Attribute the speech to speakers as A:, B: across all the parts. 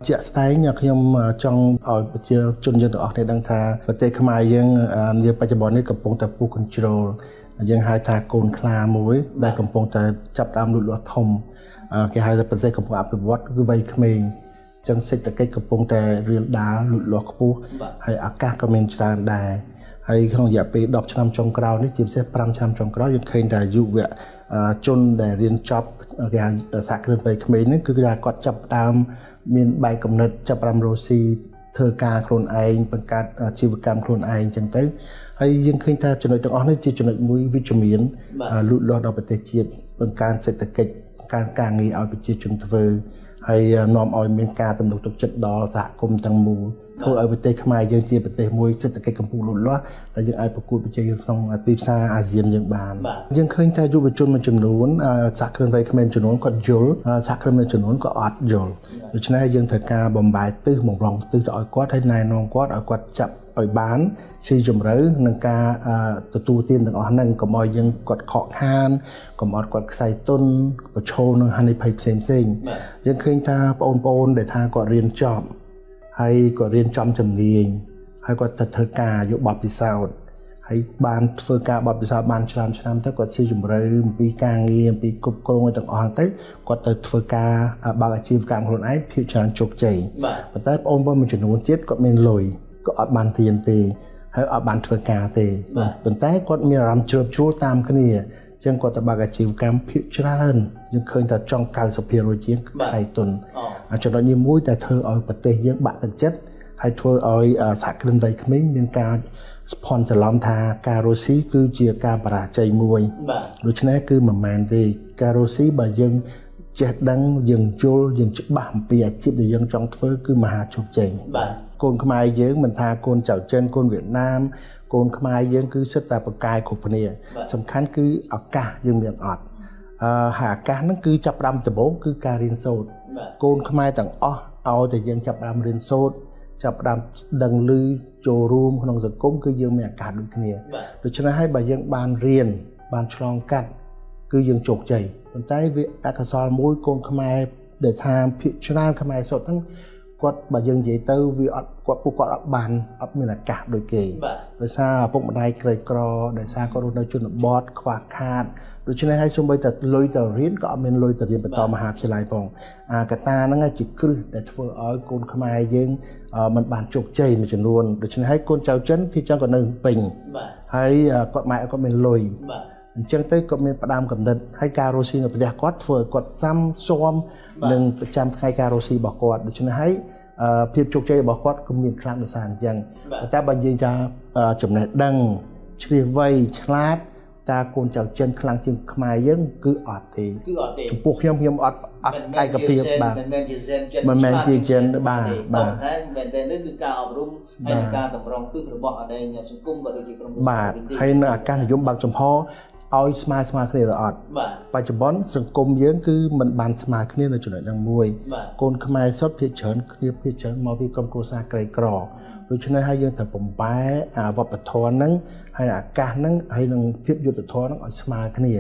A: ជាក់ស្ដែងខ្ញុំចង់ឲ្យប្រជាជនយើងទាំងអស់គ្នាដឹងថាប្រទេសខ្មែរយើងនាបច្ចុប្បន្ននេះកំពុងតែពុះ control យើងហៅថាកូនខ្លាមួយដែលកំពុងតែចាប់ផ្ដើមលូតលាស់ធំគេហៅថាប្រទេសកំពុងអភិវឌ្ឍគឺវ័យក្មេងចឹងសេដ្ឋកិច្ចកំពុងតែរៀលដាលលូតលាស់ខ្ពស់ហើយអាកាសក៏មានច្រើនដែរហើយក្នុងរយៈពេល10ឆ្នាំចុងក្រោយនេះជាពិសេស5ឆ្នាំចុងក្រោយយើងឃើញថាយុវជនដែលរៀនចប់គេហៅសហគ្រិនវ័យក្មេងនេះគឺថាគាត់ចាប់ផ្ដើមមានបែបកំណត់ចាប់ផ្ដើមរស់ស៊ីធ្វើការខ្លួនឯងបង្កើតអាជីវកម្មខ្លួនឯងចឹងទៅហើយយើងឃើញថាចំណុចទាំងអស់នេះជាចំណុចមួយវិជ្ជមានលូតលាស់ដល់ប្រទេសជាតិបង្កើនសេដ្ឋកិច្ចការងារឲ្យប្រជាជនធ្វើហើយនាំឲ្យមានការទំនុកទុកចិត្តដល់សហគមន៍ទាំងមូលធ្វើឲ្យប្រទេសខ្មែរយើងជាប្រទេសមួយសេដ្ឋកិច្ចកំពុងលូតលាស់ដែលយើងអាចប្រកួតប្រជែងក្នុងទីផ្សារអាស៊ានយើងបានយើងឃើញថាយុវជនមួយចំនួនសហគ្រិនវ័យក្មេងចំនួនគាត់យល់សហគ្រិនមួយចំនួនក៏អត់យល់ដូច្នេះយើងត្រូវការបំបែកទិសបំរុងទិសទៅឲ្យគាត់ហើយណែនាំគាត់ឲ្យគាត់ចាប់ឲ្យបានស៊ីជម្រៅនឹងការទទួលទានទាំងអស់ហ្នឹងកុំឲ្យយើងគាត់ខកខានកុំឲ្យគាត់ខ្សែទុនប្រឈមនឹងហានិភ័យផ្សេងយើងឃើញថាបងប្អូនដែលថាគាត់រៀនចប់ហើយគាត់រៀនចំជំនាញហើយគាត់ទៅធ្វើការយកបទពិសោធន៍ហើយបានធ្វើការបទពិសោធន៍បានច្រើនឆ្នាំទៅគាត់ស៊ីជម្រៅអំពីការងារអំពីគ្រប់គ្រងទាំងអស់ទៅគាត់ទៅធ្វើការបើកអាជីវកម្មខ្លួនឯងភាគច្រើនជោគជ័យប៉ុន្តែបងប្អូនមួយចំនួនទៀតគាត់មានលុយក៏អត់បានរៀនទេហើយអត់បានធ្វើការទេប៉ុន្តែគាត់មានអារម្មណ៍ជ្រាបជ្រួលតាមគ្នាអញ្ចឹងគាត់ទៅបើកអាជីវកម្មភាគច្រើនយើងឃើញថាចង់ 90% ជាងខ្សែទុនចំណុចនេះមួយតែធ្វើឲ្យប្រទេសយើងបាក់ទឹកចិត្តហើយធ្វើឲ្យសហគ្រិនវ័យក្មេងមានការស្ផន់ច្រឡំថាការរស់ស៊ីគឺជាការបរាជ័យមួយដូច្នេះគឺមិនមែនទេការរស់ស៊ីបើយើងចេះដឹងយើងយល់យើងច្បាស់អំពីអាជីពដែលយើងចង់ធ្វើគឺមហាជោគជ័យកូនខ្មែរយើងមិនថាកូនចៅចិនកូនវៀតណាមកូនខ្មែរយើងគឺសិតតែបកាយគ្រប់គ្នាសំខាន់គឺឱកាសយើងមានអត់ហើយឱកាសហ្នឹងគឺចាប់ផ្ដើមដំបូងគឺការរៀនសូត្រកូនខ្មែរទាំងអស់ឲ្យតែយើងចាប់ផ្ដើមរៀនសូត្រចាប់ផ្ដើមដឹងឮចូលរួមក្នុងសង្គមគឺយើងមានឱកាសដូចគ្នាដូច្នេះហើយបើយើងបានរៀនបានឆ្លងកាត់គឺយើងជោគជ័យប៉ុន្តែវាអកុសលមួយកូនខ្មែរដែលថាភាគច្រើនខ្មែរសុទ្ធហ្នឹងគាត់បើយើងនិយាយទៅវាអត់គាត់ពួកគាត់អត់មានឱកាសដូចគេដោយសារឪពុកម្ដាយក្រីក្រដោយសារគាត់រស់នៅជនបទខ្វះខាតដូច្នេះហើយសូម្បីតែលុយទៅរៀនក៏អត់មានលុយទៅរៀនបន្តមហាវិទ្យាល័យផងកត្តាហ្នឹងជាគ្រឹះដែលធ្វើឲ្យកូនខ្មែរយើងមិនបានជោគជ័យមួយចំនួនដូច្នេះហើយកូនចៅចិនភាគច្រើនក៏នៅពេញហើយគាត់ម៉ែគាត់មានលុយអញ្ចឹងទៅគាត់មានផ្ដាំកំណត់ហើយការរស់ស៊ីនៅប្រទេសគាត់ធ្វើឲ្យគាត់ស៊ាំស៊ាំនឹងប្រចាំថ្ងៃការរស់ស៊ីរបស់គាត់ដូច្នេះហើយភាពជោគជ័យរបស់គាត់គឺមានខ្លាំងដោយសារអញ្ចឹងតែបើនិយាយថាចំណេះដឹងជ្រាបវៃឆ្លាតតើកូនចៅចិនខ្លាំងជាងខ្មែរយើងគឺអត់ទេចំពោះខ្ញុំអត់ឯកភាពបាទមិនមែនជាចិនបាទតែមែនតែនេះគឺការអប់រំហើយនិងការតម្រង់ទិសរបស់អដែងសង្គមក៏ដូចជាក្រុមហ៊ុនបាទហើយនៅអាកាសនិយមបើកចំហឲ្យស្មើគ្នាឬអត់បច្ចុប្បន្នសង្គមយើងគឺមិនបានស្មើគ្នានៅចំណុចហ្នឹងមួយកូនខ្មែរសុទ្ធភាគច្រើនគ្នាភាគច្រើនមកពីក្រុមគ្រួសារក្រីក្រដូច្នេះហើយយើងត្រូវបំបែវប្បធម៌ហ្នឹងហើយអាកាសហ្នឹងហើយនឹងភាពយុត្តិធម៌ហ្នឹងឲ្យស្មើគ្នា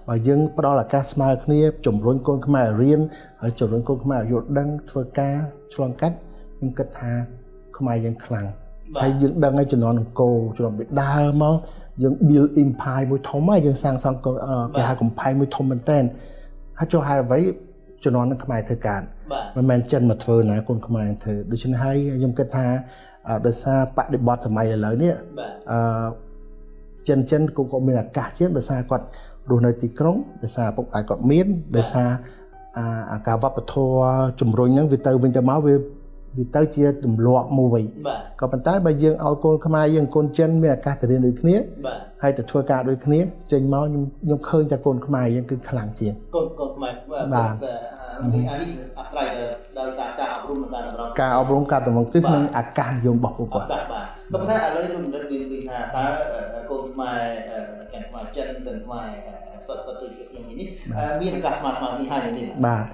A: បើយើងផ្ដល់ឱកាសស្មើគ្នាជំរុញកូនខ្មែររៀនហើយជំរុញកូនខ្មែរឲ្យយល់ដឹងធ្វើការឆ្លងកាត់ខ្ញុំគិតថាខ្មែរយើងខ្លាំងហើយយើងដឹងហើយជំនាន់អង្គរជំនាន់ពីដើមមកយើង build empire មួយធំហើយយើងសាងសង់គេហៅកំផែងមួយធំមែនតើហើយចុះហើយអ្វីជំនាន់នឹងខ្មែរធ្វើការមិនមែនចិនមកធ្វើណាកូនខ្មែរធ្វើដូច្នេះហើយខ្ញុំគិតថាដោយសារបដិបត្តិសម័យឥឡូវនេះចិនក៏មានឱកាសជាងដោយសារគាត់រស់នៅទីក្រុងដោយសារពុកឯគាត់មានដោយសារការវប្បធម៌ជំរុញហ្នឹងវាទៅវិញទៅមកវាទៅជាទម្លាប់មួយក៏ប៉ុន្តែបើយើងឲ្យកូនខ្មែរយើងកូនចិនមានឱកាសទៅរៀនដូចគ្នាហើយទៅធ្វើការដូចគ្នាចេញមកខ្ញុំឃើញតែកូនខ្មែរយើងគឺខ្លាំងជាងកូនខ្មែរបាទអានេះអាស្រ័យដោយសារការអប់រំការអប់រំការតម្រង់ទិសនិងឱកាសនិយមរបស់ពួកគាត់បាទក៏ប៉ុន្តែឥឡូវខ្ញុំនិយាយពីថាតើកូនខ្មែរទាំងខ្មែរចិនទាំងខ្មែរសុទ្ធដូចខ្ញុំនេះមានឱកាសស្មើគ្នាហើយនេះបាទ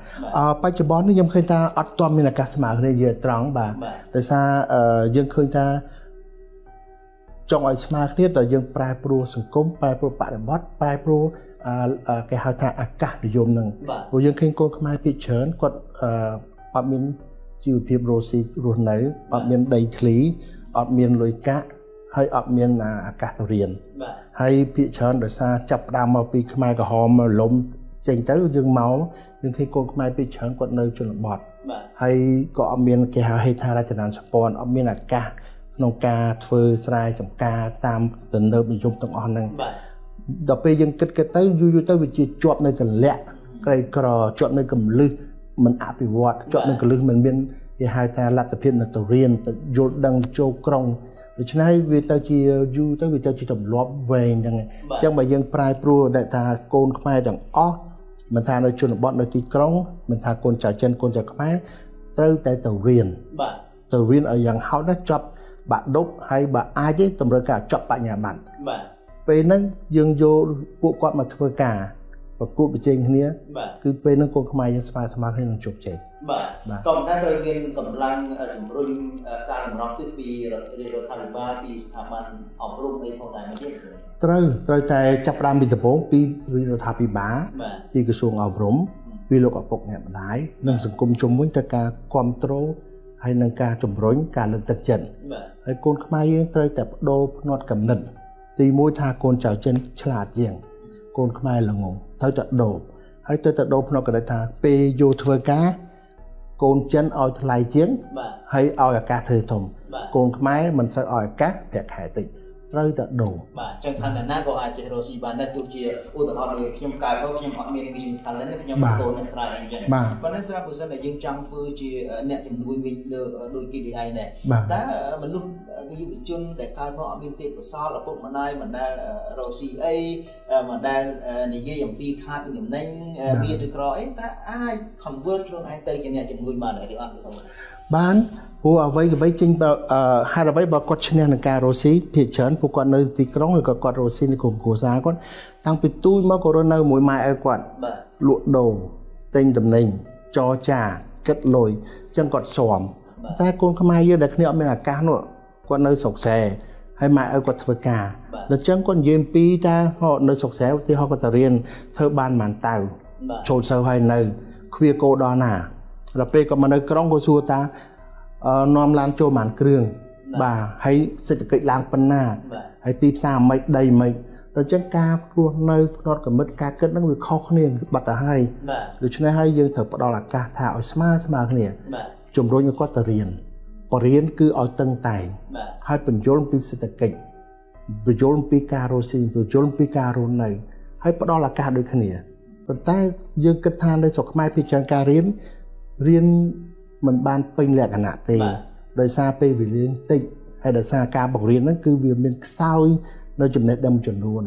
A: បច្ចុប្បន្ននេះខ្ញុំឃើញថាអត់ទាន់មានឱកាសស្មើគ្នាយេត្រង់បាទដោយសារយើងឃើញថាចង់ឲ្យស្មើគ្នាតើយើងប្រែប្រួលសង្គមប្រែប្រួលបរិបទប្រែប្រួលគេហៅថាអាកាសនិយមនឹងព្រោះយើងឃើញកូនខ្មែរភាគច្រើនគាត់អត់មាន ជីវភាពរស់ស៊ីរស់នៅអត់មានដីធ្លីអត់មានលុយកាក់ហើយអត់មានអាកាសទៅរៀនហើយភាគច្រើនដោយសារចាប់ផ្ដើមមកពីខ្មែរក្រហមមកលំចេញទៅយើងមកយើងឃើញកូនខ្មែរភាគច្រើនគាត់នៅជនបទហើយក៏អត់មានគេហៅហេដ្ឋារចនាសម្ព័ន្ធអត់មានអាកាសក្នុងការធ្វើស្រែចម្ការតាមទំនើបនិយមទាំងអស់ហ្នឹងដល់ពេលយើងគិតទៅយូរទៅវាជាជាប់នៅកលៈក្រីក្រជាប់នៅកម្លឹះមិនអភិវឌ្ឍជាប់នៅកលឹះមិនមានគេហៅថាលទ្ធភាពនៅទៅរៀនទៅយល់ដឹងចូលក្រុងដូច្នេះវាទៅជាយូរទៅវាទៅជាទម្លាប់វែងហ្នឹងអញ្ចឹងបើយើងប្រែប្រួលដែលថាកូនខ្មែរទាំងអស់មិនថានៅជនបទនៅទីក្រុងមិនថាកូនចៅចិនកូនចៅខ្មែរត្រូវតែទៅរៀនទៅរៀនឲ្យយ៉ាងហោចណាស់ចប់បាក់ឌុបហើយបើអាចទេតម្រូវការចប់បញ្ញាបត្រពេលហ្នឹងយើងយកពួកគាត់មកធ្វើការប្រកួតប្រជែងគ្នាគឺពេលហ្នឹងកូនខ្មែរយើងស្មើគ្នានឹងជោគជ័យ
B: បាទក៏ប៉ុន្តែត្រូវមានកម្លាំងជំរុញការតម្រង់ទិសពីរដ្ឋាភិបាលពីស្ថាប័នអប់រំអីផងដែរមកទៀត
A: ត្រូវតែចាប់ផ្ដើមពីដំបូងពីរដ្ឋាភិបាលពីក្រសួងអប់រំពីលោកឪពុកអ្នកម្ដាយនិងសង្គមជុំវិញទៅការគ្រប់គ្រងហើយនឹងការជំរុញការលើកទឹកចិត្តហើយកូនខ្មែរយើងត្រូវតែបដូរផ្នត់គំនិតទី1ថាកូនចៅចិនឆ្លាតជាងកូនខ្មែរល្ងងត្រូវតែដូរហើយត្រូវតែដូរផ្នត់គំនិតថាពេលយកធ្វើការកូនចិនឲ្យថ្លៃជាងហើយឲ្យឱកាសធ្វើធំកូនខ្មែរមិនសូវឲ្យឱកាសប្រាក់ខែតិចត្រូវតែដូរ
B: បាទចឹងថាណាក៏អាចចេះរស់ស៊ីបានដែរទោះជាឧទាហរណ៍ដូចខ្ញុំកើតមកខ្ញុំអត់មាន business talent ទេខ្ញុំកូនអ្នកស្រែអីចឹងប៉ុន្តែស្រាប់បើសិនតែយើងចង់ធ្វើជាអ្នកជំនួយវិញដូចគេឯងដែរតែមនុស្សយុវជនដែលកើតមកអត់មានទេពកោសល្យឪពុកម្ដាយមិនដែលរស់ស៊ីអីមិនដែលនិយាយអំពីខាតចំណេញមានឬក្រអីតែអាច convert ខ្លួនឯងទៅជាអ្នកជំនួយបានឬអត់
A: បានព្រោះអ្វីចេញហេតុអ្វីបើគាត់ឈ្នះនឹងការរស់ស៊ីភាគច្រើនពួកគាត់នៅទីក្រុងឬក៏គាត់រស់ស៊ីនៅក្រុមគ្រួសារគាត់តាំងពីទូចមកក៏រស់នៅមួយម៉ែឪគាត់លក់ដូរទិញតំណែងចរចាគិតលុយអញ្ចឹងគាត់ស៊ាំតែកូនខ្មែរយើងដែលគ្នាអត់មានឱកាសនោះគាត់នៅស្រុកស្រែហើយម៉ែឪគាត់ធ្វើការដល់អញ្ចឹងគាត់និយាយអំពីថានៅស្រុកស្រែទីហោគាត់ទៅរៀនធ្វើបានប៉ុន្មានតៅចូលសើហើយនៅគ្វាគោដល់ណាដល់ពេលគាត់មកនៅក្រុងគាត់សួរតានាំឡានចូលប៉ុន្មានគ្រឿងបាទហើយសេដ្ឋកិច្ចឡើងប៉ុណ្ណាហើយទីផ្សារមិនដីមិនដល់អញ្ចឹងការរស់នៅផ្នត់កំណត់ការគិតហ្នឹងវាខុសគ្នាបាត់ទៅហើយដូច្នេះហើយយើងត្រូវផ្ដល់ឱកាសថាឲ្យស្មើគ្នាជំរុញឲ្យគាត់ទៅរៀនបរិញ្ញាគឺឲ្យតឹងតែងហើយបញ្យល់ពីសេដ្ឋកិច្ចបញ្យល់ពីការរស់ស៊ីបញ្យល់ពីការរស់នៅហើយផ្ដល់ឱកាសដូចគ្នាប៉ុន្តែយើងគិតថានៅស្រុកខ្មែរពីច្រើនការរៀនមិនបានពេញលក្ខណៈទេដោយសារពេលវេលាតិចហើយដោយសារការបង្រៀនហ្នឹងគឺវាមានខ្សោយនៅចំណេះដឹងចំនួន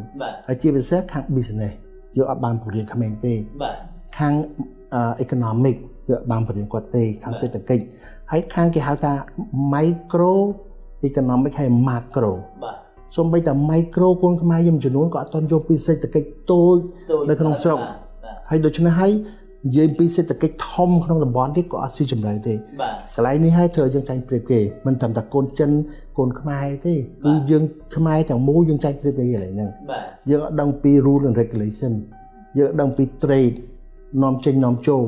A: ហើយជាពិសេសខាង business យើងអត់បានបង្រៀនក្មេងទេខាង economic យើងអត់បានបង្រៀនគាត់ទេខាងសេដ្ឋកិច្ចហើយខាងគេហៅថា micro economic ហើយ macro សូម្បីតែ micro កូនខ្មែរយើងចំនួនក៏អត់ទាន់យកពីសេដ្ឋកិច្ចតូចនៅក្នុងស្រុកហើយដូច្នេះហើយនិយាយពីសេដ្ឋកិច្ចធំក្នុងតំបន់នេះក៏អត់ស៊ីជម្រៅទេកន្លែងនេះហើយត្រូវយើងចាញ់ប្រៀបគេមិនត្រឹមតែកូនចិនកូនខ្មែរទេគឺយើងខ្មែរទាំងមូលយើងចាញ់ប្រៀបគេកន្លែងហ្នឹងយើងអត់ដឹងពី rule and regulation យើងអត់ដឹងពី trade នាំចេញនាំចូល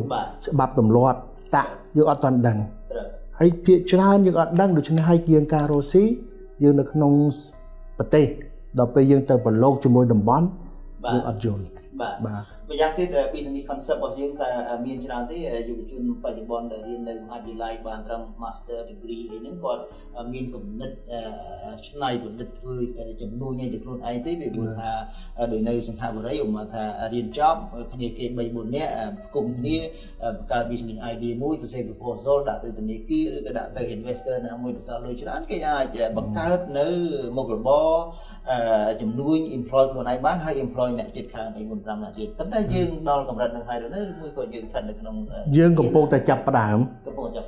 A: ច្បាប់ទម្លាប់តាក់យើងអត់ទាន់ដឹងហើយភាគច្រើនយើងអត់ដឹងដូច្នេះហើយយើងការរស់ស៊ីយើងនៅក្នុងប្រទេសដល់ពេលយើងទៅប្រឡូកជាមួយតំបន់យើងអត់យល់
B: បាទម្យ៉ាងទៀត business concept របស់យើងតែមានច្រើនទេយុវជនបច្ចុប្បន្នដែលរៀននៅមហាវិទ្យាល័យបានត្រឹម master degree អីហ្នឹងគាត់មានគំនិតច្នៃប្រឌិតធ្វើជំនួញឲ្យទៅខ្លួនឯងទេវាព្រោះថាដោយនៅសង្ខបុរីឧបមាថារៀនចប់គ្នាគេ 3-4 នាក់គុំគ្នាបង្កើត business idea មួយទៅ save proposal ដាក់ទៅធនាគារឬក៏ដាក់ទៅ investor ណាមួយទៅសល់លុយច្រើនគេអាចបង្កើតនៅមុខរបរជំនួញ employ ខ្លួនឯងបានហើយ employ អ្នកជិតខាងអី 4-5 នាក់ទៀតប៉ុន្តែយើងដល់កម្រិតនឹងហើយឬមួយក៏យើងស្ថិតនៅក្នុង
A: យើងកំពុងតែចាប់ផ្ដើម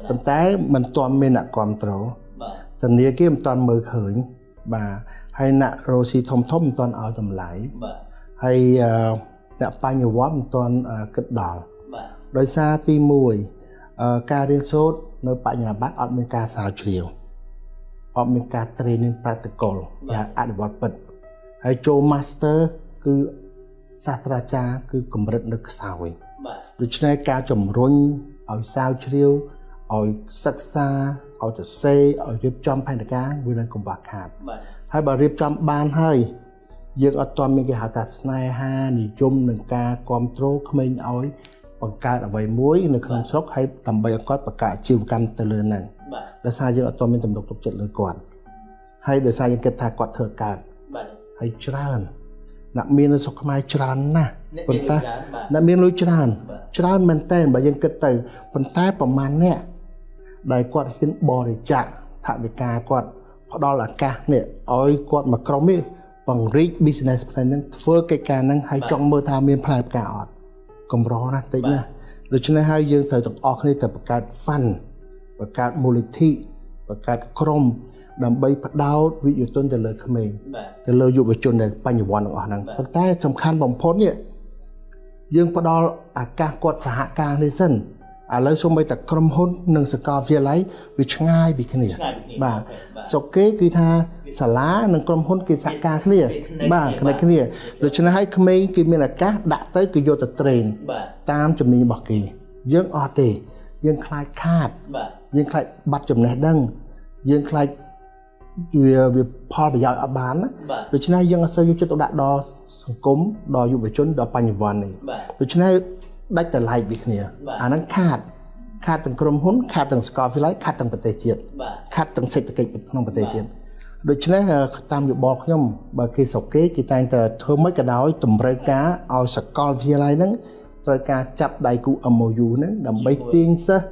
A: ប៉ុន្តែមិនទាន់មានអ្នកគ្រប់គ្រងធនាគារមិនទាន់មើលឃើញបាទហើយអ្នករស់ស៊ីធំមិនទាន់ឲ្យតម្លៃហើយអ្នកបញ្ញវន្តមិនទាន់គិតដល់ដោយសារទី1ការរៀនសូត្រនៅបញ្ញាបត្រអត់មានការស្រាវជ្រាវអត់មានការ training practical យ៉ាងអនុវត្តពិតហើយចូល master គឺសាស្ត្រាចារ្យគឺកម្រិតនៅខ្សោយដូច្នេះការជំរុញឲ្យស្រាវជ្រាវ ឲ្យសិក្សាឲ្យទៅសេឲ្យរៀបចំផែនការវានឹងកង្វះខាតហើយបើរៀបចំបានហើយយើងអត់ទាន់មានគេហៅថាស្នេហានិយមនឹងការគ្រប់គ្រងក្មេងឲ្យបង្កើតអ្វីមួយនៅក្នុងស្រុកហើយដើម្បីឲ្យគាត់បង្កើតអាជីវកម្មទៅលើហ្នឹងដោយសារយើងអត់ទាន់មានទំនុកទុកចិត្តលើគាត់ហើយដោយសារយើងគិតថាគាត់ធ្វើកើតហើយច្រើនអ្នកមាននៅស្រុកខ្មែរច្រើនណាស់ប៉ុន្តែអ្នកមានលុយច្រើនមែនតើបើយើងគិតទៅប៉ុន្តែប្រហែលអ្នកដែលគាត់ហ៊ានបរិច្ចាគថវិកាគាត់ផ្ដល់ឱកាសនេះឲ្យគាត់មកក្រុមនេះបង្រីក business plan ហ្នឹងធ្វើកិច្ចការហ្នឹងហើយចង់មើលថាមានផ្លែផ្កាអត់កម្រណាស់តិចណាស់ដូច្នេះហើយយើងត្រូវទាំងអស់គ្នាទៅបង្កើត fund បង្កើតមូលនិធិបង្កើតក្រុមដើម្បីផ្ដោតវិទ្យាទិញទៅលើក្មេងទៅលើយុវជនដែលបញ្ញវន្តទាំងអស់ហ្នឹងប៉ុន្តែសំខាន់បំផុតនេះយើងផ្ដល់ឱកាសគាត់សហការនេះសិនឥឡូវសូម្បីតែក្រុមហ៊ុននិងសាកលវិទ្យាល័យវាឆ្ងាយពីគ្នាបាទស្រុកគេគឺថាសាលានិងក្រុមហ៊ុនគេសហការគ្នាបាទគ្នាដូច្នេះហើយក្មេងគេមានឱកាសដាក់ទៅគេយកទៅ train តាមជំនាញរបស់គេយើងអត់ទេយើងខ្លាចខាតយើងខ្លាចបាត់ចំណេះដឹងយើងខ្លាចវាផលប្រយោជន៍អត់បានណាដូច្នេះយើងអត់សូវយកចិត្តទុកដាក់ដល់សង្គមដល់យុវជនដល់បញ្ញវន្តនេះដូច្នេះដាច់តែឡែកពីគ្នាអាហ្នឹងខាតទាំងក្រុមហ៊ុនខាតទាំងសាកលវិទ្យាល័យខាតទាំងប្រទេសជាតិខាតទាំងសេដ្ឋកិច្ចក្នុងប្រទេសជាតិដូច្នេះតាមយោបល់ខ្ញុំបើគេស្រុកគេតែងតែធ្វើម៉េចក៏ដោយតម្រូវការឲ្យសាកលវិទ្យាល័យហ្នឹងត្រូវការចាប់ដៃគូ MOU ហ្នឹងដើម្បីទាញសិស្ស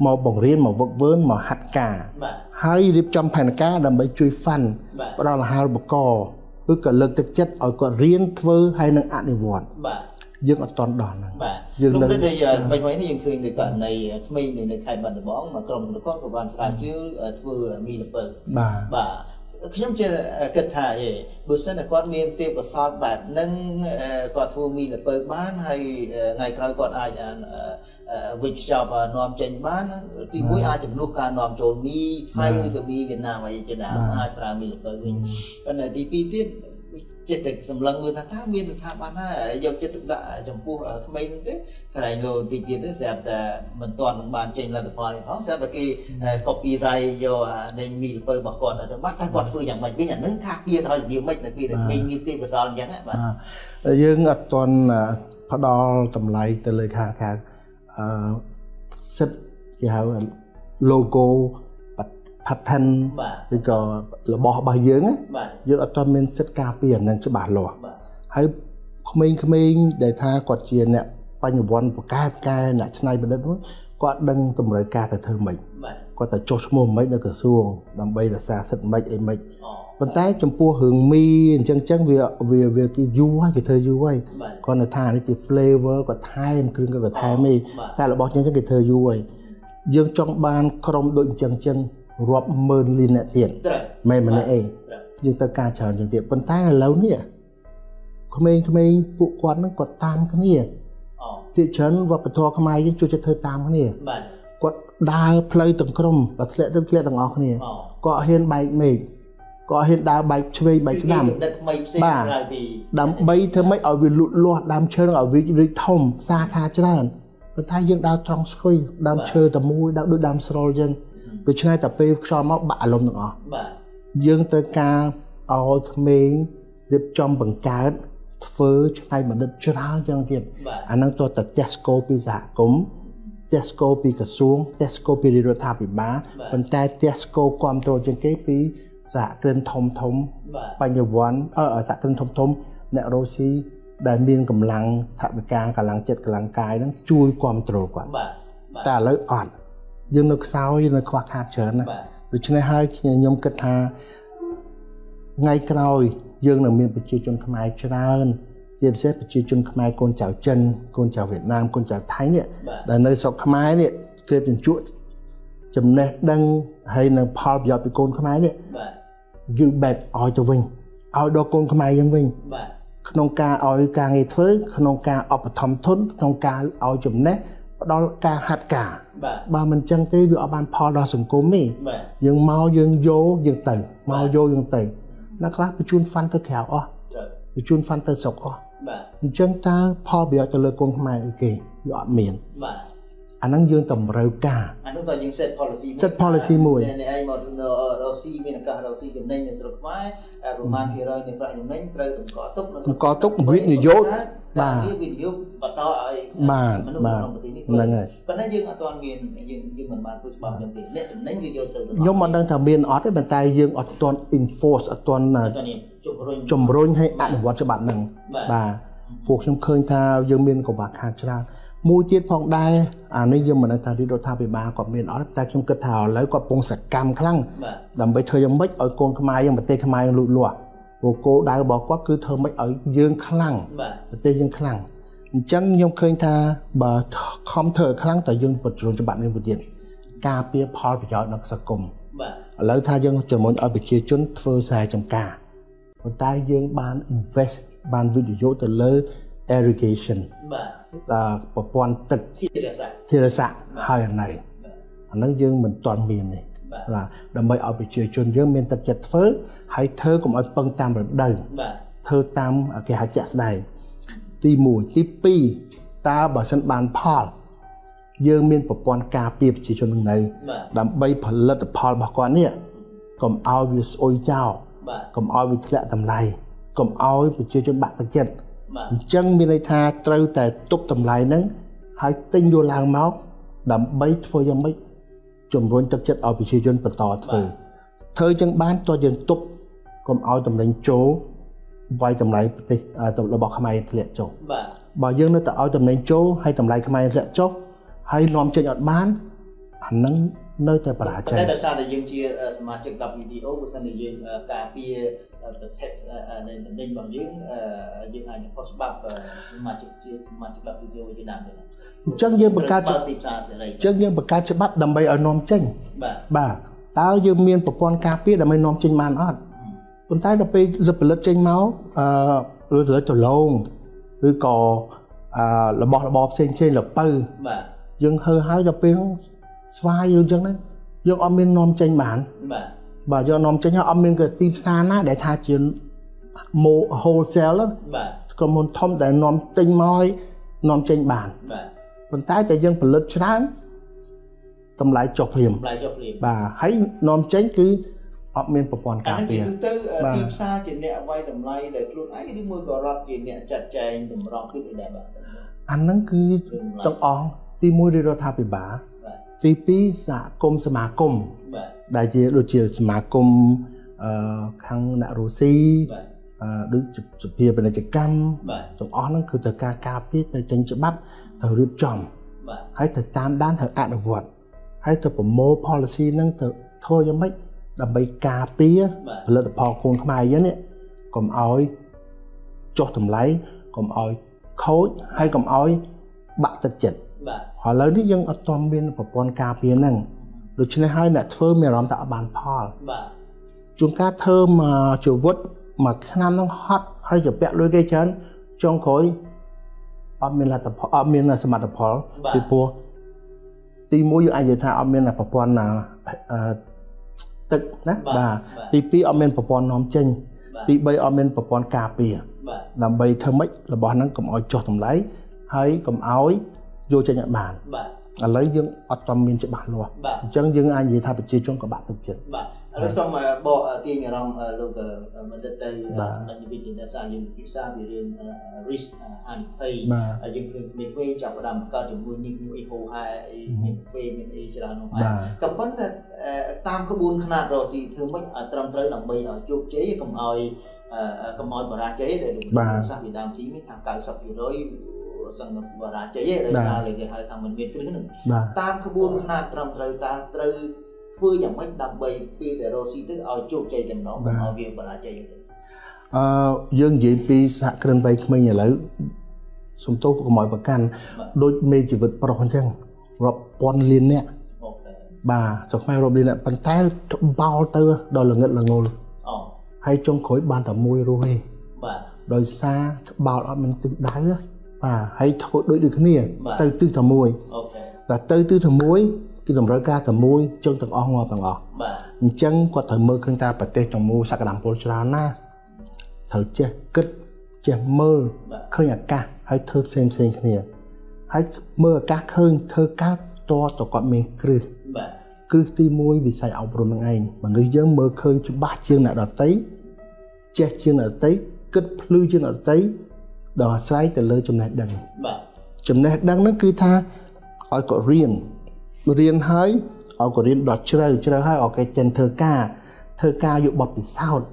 A: មកបង្រៀនមកវឹកវើមកហាត់ការហើយរៀបចំផែនការដើម្បីជួយ fund ផ្ដល់អាហារូបករណ៍ឬក៏លើកទឹកចិត្តឲ្យគាត់រៀនធ្វើហើយនឹងអនុវត្តយើងអត់តន់ដល់ហ្នឹង
B: យើងនៅដូចថ្មីនេះយើងឃើញនៅករណីក្មេងនៅខេត្តបាត់ដំបងមកក្រុមគាត់ក៏បានស្រាវជ្រាវធ្វើមីលពើបាទខ្ញុំជឿគិតថាបើសិនតែគាត់មានទេពកោសល្យបែបហ្នឹងគាត់ធ្វើមីលពើបានហើយថ្ងៃក្រោយគាត់អាចវិច្ឆ័យនាំចេញបានទីមួយអាចជំនួសការនាំចូលមីថៃឬក៏មីវៀតណាមអីជាដើមអាចប្រើមីលពើវិញប៉ុន្តែទីពីរទៀតចិត្តតែសម្លឹងមើលថាតើមានស្ថាប័នណាយកចិត្តទុកដាក់ចំពោះក្មេងហ្នឹងទេកន្លែងលោតិចទៀតទេស្រាប់តែមិនទាន់បានចេញលទ្ធផលនេះផងស្រាប់តែគេ copyright យកនៃមីលពើរបស់គាត់ទៅបាត់តែគាត់ធ្វើយ៉ាងម៉េចវិញអានឹងខាពារឲ្យរបៀបម៉េចនៅពេលដែលក្មេងមានទេពកោសល្យអញ្ចឹងបាទ
A: យើងអត់ទាន់ផ្ដល់តម្លៃទៅលើខាងសិទ្ធគេហៅ logo pattern ឬក៏របស់យើងយើងអត់ទាន់មានសិទ្ធិការពារអានឹងច្បាស់លាស់ហើយក្មេងៗដែលថាគាត់ជាអ្នកបញ្ញវន្តប្រកែអ្នកច្នៃប្រឌិតគាត់ដឹងតម្រូវការទៅធ្វើម៉េចគាត់ទៅចុះឈ្មោះម៉េចនៅក្រសួងដើម្បីរក្សាសិទ្ធិម៉េចអីម៉េចប៉ុន្តែចំពោះរឿងមីអញ្ចឹងវាគេយូរហើយគេធ្វើយូរហើយគាត់នៅថានេះជា flavor គាត់ថែមគ្រឿងគាត់ថែមទេតែរបស់អញ្ចឹងគេធ្វើយូរហើយយើងចង់បានក្រុមដូចអញ្ចឹងរាប់ម៉ឺនលានអ្នកទៀតមិនម្នាក់អីយើងត្រូវការច្រើនជាងទៀតប៉ុន្តែឥឡូវនេះក្មេងៗពួកគាត់ហ្នឹងគាត់តាមគ្នាទីច្រើនវប្បធម៌ខ្មែរយើងជួយចិត្តធ្វើតាមគ្នាគាត់ដើរផ្លូវទាំងក្រុមបើធ្លាក់ទាំងអស់គ្នាគាត់ហ៊ានបែកមេឃគាត់ហ៊ានដើរបែកឆ្វេងបែកស្ដាំបាទដើម្បីធ្វើម៉េចឲ្យវាលូតលាស់ដើមឈើឲ្យវារីកធំសាខាច្រើនប៉ុន្តែយើងដើរត្រង់ស្គុយដើមឈើតែមួយដូចដើមស្រលអញ្ចឹងដូច្នេះតែពេលខ្យល់មកបាក់អារម្មណ៍ទាំងអស់យើងត្រូវការឲ្យក្មេងរៀបចំបង្កើតធ្វើឆ្នៃបណ្ឌិតច្រើនយ៉ាងទៀតអានឹងតើតេស្កូពីសហគមន៍តេស្កូពីក្រសួងតេស្កូពីរដ្ឋាភិបាលប៉ុន្តែតេស្កូគ្រប់គ្រងជាងគេពីសហគ្រិនធំបញ្ញវន្តសហគ្រិនធំអ្នករស់ស៊ីដែលមានកម្លាំងថវិកាកម្លាំងចិត្តកម្លាំងកាយហ្នឹងជួយគ្រប់គ្រងគាត់តែឥឡូវអត់យើងនៅខ្សោយនៅខ្វះខាតច្រើនណាដូច្នេះហើយខ្ញុំគិតថាថ្ងៃក្រោយយើងនឹងមានប្រជាជនខ្មែរច្រើនជាពិសេសប្រជាជនខ្មែរកូនចៅចិនកូនចៅវៀតណាមកូនចៅថៃនេះដែលនៅស្រុកខ្មែរនេះគេជញ្ជក់ចំណេះដឹងហើយនៅផលប្រយោជន៍ពីកូនខ្មែរនេះគឺបែបឲ្យទៅវិញឲ្យដល់កូនខ្មែរយើងវិញក្នុងការឲ្យការងារធ្វើក្នុងការឧបត្ថម្ភធនក្នុងការឲ្យចំណេះផ្ដល់ការហាត់ការបើមិនចឹងទេវាអត់បានផលដល់សង្គមទេយើងមកយើងយកយើងទៅមកយកយើងទៅអ្នកខ្លះបញ្ជូនហ្វាន់ទៅក្រៅអស់បញ្ជូនហ្វាន់ទៅស្រុកអស់អញ្ចឹងតើផលប្រយោជន៍ទៅលើកូនខ្មែរអីគេវាអត់មាន អាហ្នឹងយើងតម្រូវការ
B: អានោះតើយើង set policy
A: មួយ
B: នេះឯងមករកស៊ីមានឱកាសរកស៊ីចំណេញនៅស្រុកខ្មែរប្រមាណភាគរយនៃប្រាក់ចំណេញត្រូវតម្កល់ទុក
A: តម្កល់ទុកវិនិយោគ
B: បាទវិនិយោគបន្តឲ្យមនុស្សក្នុងប្រទេសនេះ
A: ហ្នឹងហើយ
B: ប៉ុន្តែយើងអត់ទាន់មានយើងមិនបានធ្វើច្បាប់យ៉ាងទេអ្នកចំណេញគឺយកទៅ
A: ខ្ញុំមិនដឹងថាមានអត់ទេប៉ុន្តែយើងអត់ទាន់ enforce អត់ទាន់ជំរុញឲ្យអនុវត្តច្បាប់ហ្នឹងបាទពួកខ្ញុំឃើញថាយើងមានកង្វះខាតច្រើនមួយទៀតផងដែរអានេះយើងមិនដឹងថារដ្ឋាភិបាលគាត់មានអត់តែខ្ញុំគិតថាឥឡូវគាត់កំពុងសកម្មខ្លាំងដើម្បីធ្វើយ៉ាងម៉េចឲ្យកូនខ្មែរយើងប្រទេសខ្មែរយើងលូតលាស់គោលដៅរបស់គាត់គឺធ្វើម៉េចឲ្យយើងខ្លាំងប្រទេសយើងខ្លាំងអញ្ចឹងខ្ញុំឃើញថាបើខំធ្វើខ្លាំងតើយើងបត់ជ្រុលច្បាប់នេះមួយទៀតការពារផលប្រយោជន៍ក្នុងសង្គមឥឡូវថាយើងជំរុញឲ្យប្រជាជនធ្វើស្រែចម្ការប៉ុន្តែយើងបាន invest បានវិនិយោគទៅលើ irrigation ប្រព័ន្ធទឹកធារាសាស្ត្រហើយអាហ្នឹងយើងមិនទាន់មានទេបាទដើម្បីឲ្យប្រជាជនយើងមានទឹកចិត្តធ្វើហើយធ្វើកុំឲ្យពឹងតាមរដូវធ្វើតាមគេហៅជាក់ស្ដែងទី1ទី2តើបើសិនបានផលយើងមានប្រព័ន្ធការពារប្រជាជននឹងនៅដើម្បីផលិតផលរបស់គាត់នេះកុំឲ្យវាស្អុយចោលកុំឲ្យវាធ្លាក់តម្លៃកុំឲ្យប្រជាជនបាក់ទឹកចិត្តអញ្ចឹងមានន័យថាត្រូវតែទប់តម្លៃហ្នឹងហើយទិញយកឡើងមកដើម្បីធ្វើយ៉ាងម៉េចជំរុញទឹកចិត្តឲ្យប្រជាជនបន្តធ្វើចឹងបានតើយើងទប់កុំឲ្យតម្លៃចូលវាយតម្លៃប្រទេសរបស់ខ្មែរធ្លាក់ចុះបើយើងនៅតែឲ្យតម្លៃចូលហើយតម្លៃខ្មែរធ្លាក់ចុះហើយនាំចេញអត់បានអាហ្នឹងនៅតែបរាជ័យ
B: តែដោយសារតែយើងជាសមាជិក WTO បើសិនជាយើងការពារ protect នៃតំណែងរបស់យើងអាចនឹងខុសច្បាប់សមាជិក WTO ជាដើមទេ
A: អញ្ចឹងយើងបង្កើតទីផ្សារសេរីអញ្ចឹងយើងបង្កើតច្បាប់ដើម្បីឲ្យនាំចេញបាទតើយើងមានប្រព័ន្ធការពារដើម្បីនាំចេញបានអត់ប៉ុន្តែដល់ពេលផលិតចេញមកឬផលិតដលងឬក៏របស់របរផ្សេងៗលពៅយើងហើយដល់ពេលស្វាយយើងអញ្ចឹងណាយើងអត់មាននាំចេញបានបាទយើងនាំចេញហើយអត់មានទីផ្សារណាដែលថាជា wholesale ក្រុមហ៊ុនធំដែលនាំទិញមកឲ្យនាំចេញបានប៉ុន្តែតែយើងផលិតច្រើនតម្លៃចុះភ្លាមបាទហើយនាំចេញគឺអត់មានប្រព័ន្ធការពារ
B: ទៅទីផ្សារជាអ្នកវាយតម្លៃដោយខ្លួនឯងឬមួយក៏រដ្ឋជាអ្នកចាត់ចែងតម្រង់ទិសដៅបាទ
A: អាហ្នឹងគឺទាំងអស់ទី1រដ្ឋាភិបាលទី2សហគមន៍សមាគមដែលជាដូចជាសមាគមខាងអ្នករុស្ស៊ីដូចសភាពាណិជ្ជកម្មទាំងអស់ហ្នឹងគឺត្រូវការពារទៅចេញច្បាប់ត្រូវរៀបចំហើយទៅតាមដានត្រូវអនុវត្តហើយទៅប្រមូល policy ហ្នឹងទៅធ្វើយ៉ាងម៉េចដើម្បីការពារផលិតផលកូនខ្មែរយើងនេះកុំឲ្យចុះតម្លៃកុំឲ្យខូចហើយកុំឲ្យបាក់ទឹកចិត្តឥឡូវនេះយើងអត់ទាន់មានប្រព័ន្ធការពារហ្នឹងដូច្នេះហើយអ្នកធ្វើមានអារម្មណ៍ថាអត់បានផលជួនកាលធ្វើមកជីវិតមួយឆ្នាំហ្នឹងហត់ហើយទៅពាក់លុយគេច្រើនចុងក្រោយអត់មានលទ្ធផលអត់មានសមត្ថផលពីព្រោះទី1យើងអាចនិយាយថាអត់មានប្រព័ន្ធទឹកណាបាទទី2អត់មានប្រព័ន្ធនាំចេញទី3អត់មានប្រព័ន្ធការពារដើម្បីធ្វើម៉េចរបស់ហ្នឹងកុំឲ្យចុះតម្លៃហើយកុំឲ្យយកចេញឲ្យបានឥឡូវយើងអត់ទាន់មានច្បាស់លាស់អញ្ចឹងយើងអាចនិយាយថាប្រជាជនក៏បាក់ទឹកចិត្ត
B: បាទឥឡូវសូមបកទាញអារម្មណ៍លោកបណ្ឌិតទៅនិយាយថាយើងពិសាពីរឿង risk ហានិភ័យហើយយើងឃើញគ្នាវិញចាប់ផ្ដើមបង្កើតជាមួយនេះមួយហូហែមានហ្វេមានអីច្រើននោះហើយក៏ប៉ុន្តែតាមក្បួនខ្នាតរកស៊ីធ្វើម៉េចឲ្យត្រឹមត្រូវដើម្បីឲ្យជោគជ័យកុំឲ្យបរាជ័យដែលលោកសាស្ត្រពីដើមទីនេះថា 90% សឹងបរាជ័យឯដោយសារគេហៅថាមិនមានគ្រឹះហ្នឹងតាមក្បួនខ្នាតត្រឹមត្រូវតើត្រូវធ្វើយ៉ាងម៉េចដើម្បីពីតែរកស៊ីទៅឲ្យជោគជ័យតែម្ដងកុំឲ្យវាបរាជ័យទេ
A: យើងនិយាយពីសហគ្រិនវ័យក្មេងឥឡូវសំទោសកុំឲ្យប្រកាន់ដូចមេជីវិតប្រុសអញ្ចឹងរាប់ពាន់លានអ្នកបាទស្រុកខ្មែររាប់លានអ្នកប៉ុន្តែបោលទៅដល់ល្ងិតល្ងល់ហើយចុងក្រោយបានតែមួយរស់ទេបាទដោយសារបោលអត់មានទិសដៅបាទហើយធ្វើដូចគ្នាទៅទិសតែមួយតែទៅទិសតែមួយគឺតម្រូវការតែមួយជើងទាំងអស់ងាប់ទាំងអស់បាទអញ្ចឹងគាត់ត្រូវមើលឃើញថាប្រទេសទាំងមូលសក្តានុពលច្រើនណាស់ត្រូវចេះគិតចេះមើលឃើញអាកាសហើយធ្វើផ្សេងគ្នាហើយមើលអាកាសឃើញធ្វើកើត តតគាត់មានគ្រឹះ
B: បាទ
A: គ្រឹះទី1វិស័យអប់រំនឹងឯងមនុស្សយើងមើលឃើញច្បាស់ជាងអ្នកដទៃចេះជាងអ្នកដទៃគិតភ្លឺជាងអ្នកដទៃដោយអាស្រ័យទៅលើចំណេះដឹង
B: បាទ
A: ចំណេះដឹងហ្នឹងគឺថាឲ្យគាត់រៀនហើយឲ្យគាត់រៀនដល់ជ្រៅហើយឲ្យគេចេះធ្វើការយកបទពិសោធន៍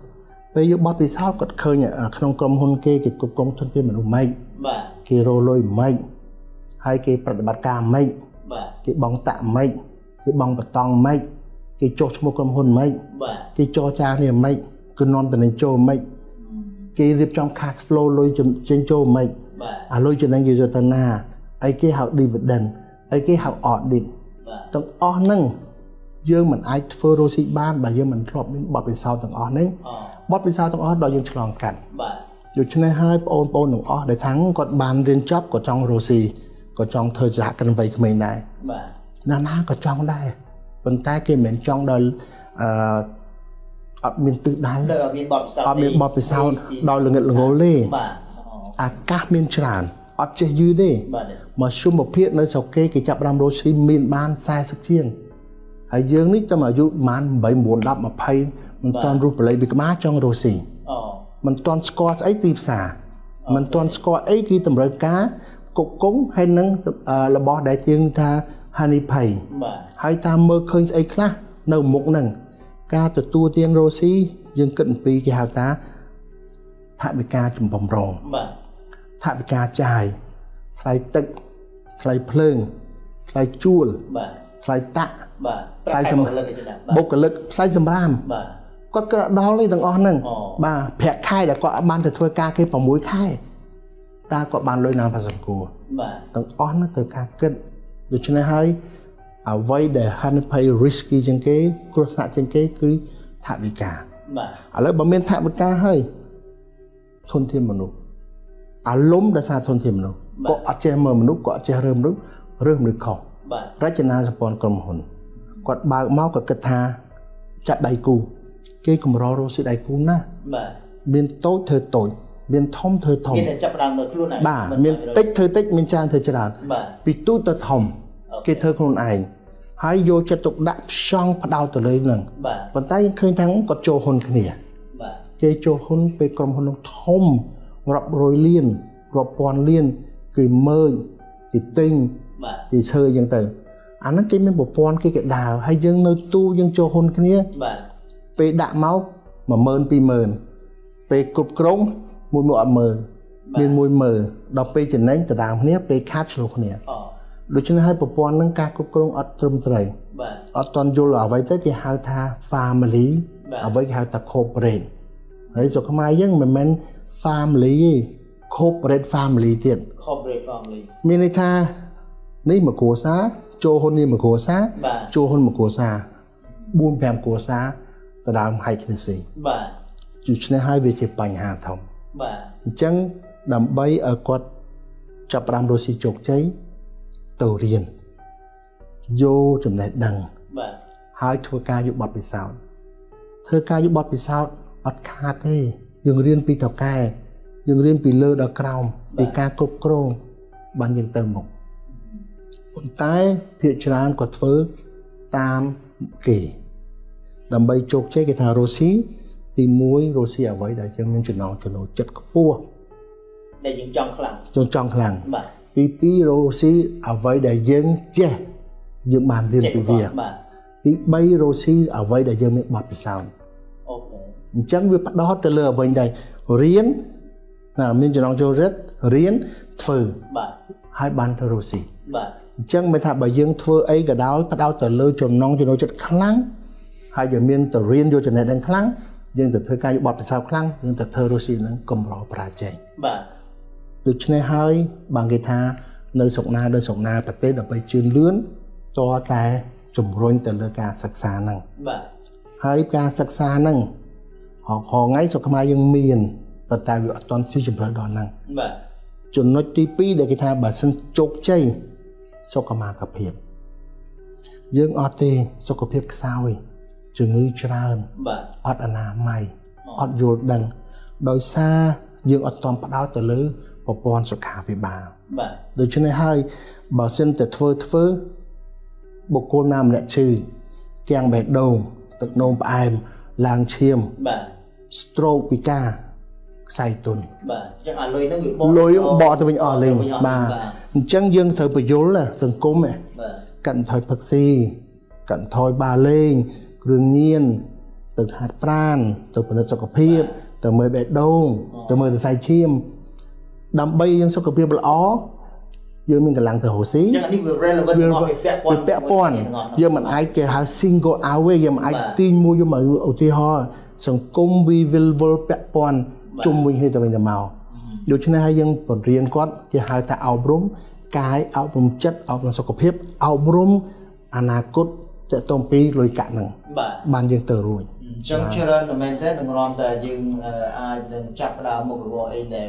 A: ពេលយកបទពិសោធន៍គាត់ឃើញក្នុងក្រុមហ៊ុនគេគ្រប់គ្រងធនធានមនុស្សម៉េច
B: បាទ
A: គេរលុយម៉េចហើយគេប្រតិបត្តិការម៉េច
B: បាទ
A: គេបង់តាក់ម៉េចគេបង់បតង់ម៉េចគេចុះឈ្មោះក្រុមហ៊ុនម៉េច
B: បាទ
A: គេចរចាគ្នាម៉េចគឺនាំតំណែងចូលម៉េចគេរៀបចំ cash flow លុយចេញចូលម៉េច
B: បាទ
A: អាលុយចំណេញយកទៅណាអីគេហៅ dividend អីគេហៅ audit
B: បាទ
A: ទាំងអស់ហ្នឹងយើងមិនអាចធ្វើរស់ស៊ីបានបើយើងមិនធ្លាប់មានបទពិសោធន៍ទាំងអស់ហ្នឹង
B: អូ
A: បទពិសោធន៍ទាំងអស់ដល់យើងឆ្លងកាត់
B: បាទ
A: ដូច្នេះហើយបងប្អូនទាំងអស់ដែលថាំងគាត់បានរៀនចប់ក៏ចង់រស់ស៊ីក៏ចង់ធ្វើសហគ្រិនវ័យក្មេងដែរ
B: បាទ
A: ណាក៏ចង់ដែរប៉ុន្តែគេមិនមែនចង់ដល់អត់មានទិសដៅ
B: ទៅអត់មានបទពិសោធន៍
A: អត់មានបទពិសោធន៍ដល់ល្ងិតល្ងល់ទេ
B: បាទ
A: អាកាសមានច្រើនអត់ចេះយឺទេ
B: បាទ
A: មកជុំប្រភេទនៅស្រុកគេចាប់បានរស់ស៊ីមានបាន40ជាងហើយយើងនេះតែអាយុប្រហែល8 9 10 20មិនតាន់រស់ប្រឡៃពីក្បាលចង់រស់ស៊ី
B: អូ
A: មិនតាន់ស្គាល់ស្អីទីផ្សារមិនតាន់ស្គាល់អីគឺតម្រូវការគុកគង់ហើយនឹងរបស់ដែលជាងថាហានិភ័យ
B: បាទ
A: ហើយតាមមើលឃើញស្អីខ្លះនៅមុខហ្នឹងការទទួលទានរស់ស៊ីយើងគិតអំពីគេហៅថាថវិកាចំបំរុង
B: បាទ
A: ថវិកាចាយថ្លៃទឹកថ្លៃភ្លើងថ្លៃជួល
B: បាទ
A: ថ្លៃតាក់
B: បាទ
A: ថ្លៃសម្រាប់បុគ្គលិកថ្លៃសម្រាម
B: បាទ
A: គាត់ក៏ដល់នេះទាំងអស់ហ្នឹង
B: អូ
A: បាទប្រាក់ខែដែលគាត់បានទៅធ្វើការគេ6ខែតើគាត់បានលុយណាប្រសិនគួរ
B: បាទ
A: ទាំងអស់ហ្នឹងត្រូវការគិតដូច្នេះហើយអ្វីដែលហានិភ័យ risky ជាងគេគ្រោះថ្នាក់ជាងគេគឺថវិកា
B: បាទ
A: ឥឡូវបើមានថវិកាហើយធនធានមនុស្សអារម្មណ៍ដោយសារធនធានមនុស្សក៏អត់ចេះមើលមនុស្សក៏អត់ចេះរើមនុស្សខុស
B: បាទ
A: រចនាសម្ព័ន្ធក្រុមហ៊ុនគាត់បើកមកក៏គិតថាចាក់ដៃគូគេកម្ររស់ស៊ីដៃគូណា
B: បាទ
A: មានតូចធ្វើតូចមានធំធ្វើធំ
B: មានតែចាប់ផ្ដើមទៅខ្លួនឯង
A: បាទមានតិចធ្វើតិចមានច្រើនធ្វើច្រើន
B: បាទ
A: ពីទូទៅធំគេធ្វើខ្លួនឯងហើយយកចិត្តទុកដាក់ផ្ចង់ផ្ដោតទៅលើនឹង
B: បាទ
A: ប៉ុន្តែយើងឃើញថាគាត់ចូលហ៊ុនគ្នា
B: បាទ
A: គេចូលហ៊ុនពេលក្រុមហ៊ុននោះធំរាប់រយលានរាប់ពាន់លានគឺមើលគេទិញ
B: បាទ
A: គេឈើអញ្ចឹងទៅអាហ្នឹងគេមានប្រព័ន្ធគេដើរហើយយើងនៅទូយើងចូលហ៊ុនគ្នា
B: បាទ
A: ពេលដាក់មក 10000 20000ពេលគ្រប់គ្រងមួយអត់មើលមានមួយមើលដល់ពេលចំណេញទៅដើមគ្នាពេលខាតឆ្លោះគ្នា
B: អូ
A: ដូច្នេះហើយប្រព័ន្ធហ្នឹងការគ្រប់គ្រងអត់ត្រឹមត្រូវ
B: បាទ
A: អត់តន់យល់អ្វីទៅគេហៅថា family
B: បាទ
A: អ្វីគេហៅថា corporate ហើយស្រុកខ្មែរយើងមិនមែន family ទេ corporate family ទៀត
B: corporate family
A: មានន័យថានេះមួយគ្រួសារចូលហ៊ុននេះមួយគ្រួសារ
B: បាទ
A: ចូលហ៊ុនមួយគ្រួសារ 4-5 គ្រួសារទៅដើមហែកគ្នាស៊ី
B: បាទ
A: ដូច្នេះហើយវាជាបញ្ហាធំ
B: បាទ
A: អញ្ចឹងដើម្បីឲ្យគាត់ចាប់ផ្ដើមរស់ស៊ីជោគជ័យទៅរៀនយកចំណេះដឹង
B: បាទ
A: ហើយធ្វើការយកបទពិសោធន៍ធ្វើការយកបទពិសោធន៍អត់ខាតទេយើងរៀនពីតកែយើងរៀនពីលើដល់ក្រោមពីការគ្រប់គ្រងបានយើងទៅមុខប៉ុន្តែភាគច្រើនគាត់ធ្វើតាមគេដើម្បីជោគជ័យគេថារស់ស៊ីទី1រស់ស៊ីអ្វីដែលយើងមានចំណងចំណូលចិត្តខ្ពស់
B: ដែលយើងចង់ខ្លាំង
A: ចង់ខ្លាំង
B: បាទ
A: ទី2រស់ស៊ីអ្វីដែលយើងចេះយើងបានរៀនពីវា
B: បាទ
A: ទី3រស់ស៊ីអ្វីដែលយើងមានបទពិសោធន៍
B: អូខេ
A: អញ្ចឹងវាផ្ដោតទៅលើអ្វីដែររៀនមានចំណងចូលចិត្តរៀនធ្វើ
B: បាទ
A: ហើយបានទៅរស់ស៊ី
B: បាទ
A: អញ្ចឹងមិនថាបើយើងធ្វើអីក៏ដោយផ្ដោតទៅលើចំណងចំណូលចិត្តខ្លាំងហើយយើងមានទៅរៀនយកចំណេះដឹងខ្លាំងយើងទៅធ្វើការយកបទពិសោធន៍ខ្លាំងយើងទៅធ្វើរស់ស៊ីនឹងកម្រប្រាជ័យ
B: បាទ
A: ដូច្នេះហើយបានគេថានៅស្រុកណាប្រទេសដើម្បីជឿនលឿនតើតែជំរុញទៅលើការសិក្សាហ្នឹង
B: បាទ
A: ហើយការសិក្សាហ្នឹងហងៃស្រុកខ្មែរយើងមានប៉ុន្តែវាអត់ទាន់ស៊ីជម្រៅដល់ហ្នឹង
B: បាទ
A: ចំណុចទី2ដែលគេថាបើសិនជោគជ័យសុខភាពយើងអត់ទេសុខភាពខ្សោយជំងឺច្រើន
B: បាទ
A: អត់អនាម័យអត់យល់ដឹងដោយសារយើងអត់ទាន់ផ្ដោតទៅលើប្រព័ន្ធសុខាភិបាល
B: បាទ
A: ដូច្នេះហើយបើសិនតែធ្វើ បុគ្គលណាម្នាក់ឈឺទាំងបេះដូងទឹកនោមផ្អែមឡើងឈាម
B: បាទ
A: stroke ពិការខ្សែទុន
B: បាទអញ្ចឹងអាលុយហ្នឹងវា
A: លុយបកទៅវិញអស់លេងបាទអញ្ចឹងយើងត្រូវបញ្យល់សង្គមបាទកាត់បន្ថយផឹកស៊ីកាត់បន្ថយបាលេងគ្រឿងញៀនទៅហាត់ប្រាណទៅពិនិត្យសុខភាពទៅមើលបេះដូងទៅមើលសរសៃឈាមដើម្បីយើងសុខភាពល្អយើងមានកម្លាំងទៅរកស៊ី
B: អញ្ចឹងនេះវា relevant របស់វាពាក់ព័ន្ធ
A: យើងមិនអាចគេហៅ single out ទេយើងមិនអាចទាញមួយយកមកឧទាហរណ៍សង្គមវាវិលវល់ពាក់ព័ន្ធជុំវិញគ្នាទៅវិញទៅមកដូច្នេះហើយយើងបង្រៀនគាត់គេហៅថាអប់រំកាយអប់រំចិត្តអប់រំសុខភាពអប់រំអនាគតតទៅពីលុយកាក់ហ្នឹងបានយើងទៅរួច
B: អញ្ចឹងច្រើនមែនទេនឹងរំតែយើងអាចនឹងចាប់ផ្ដើមមុខរបរអីដែល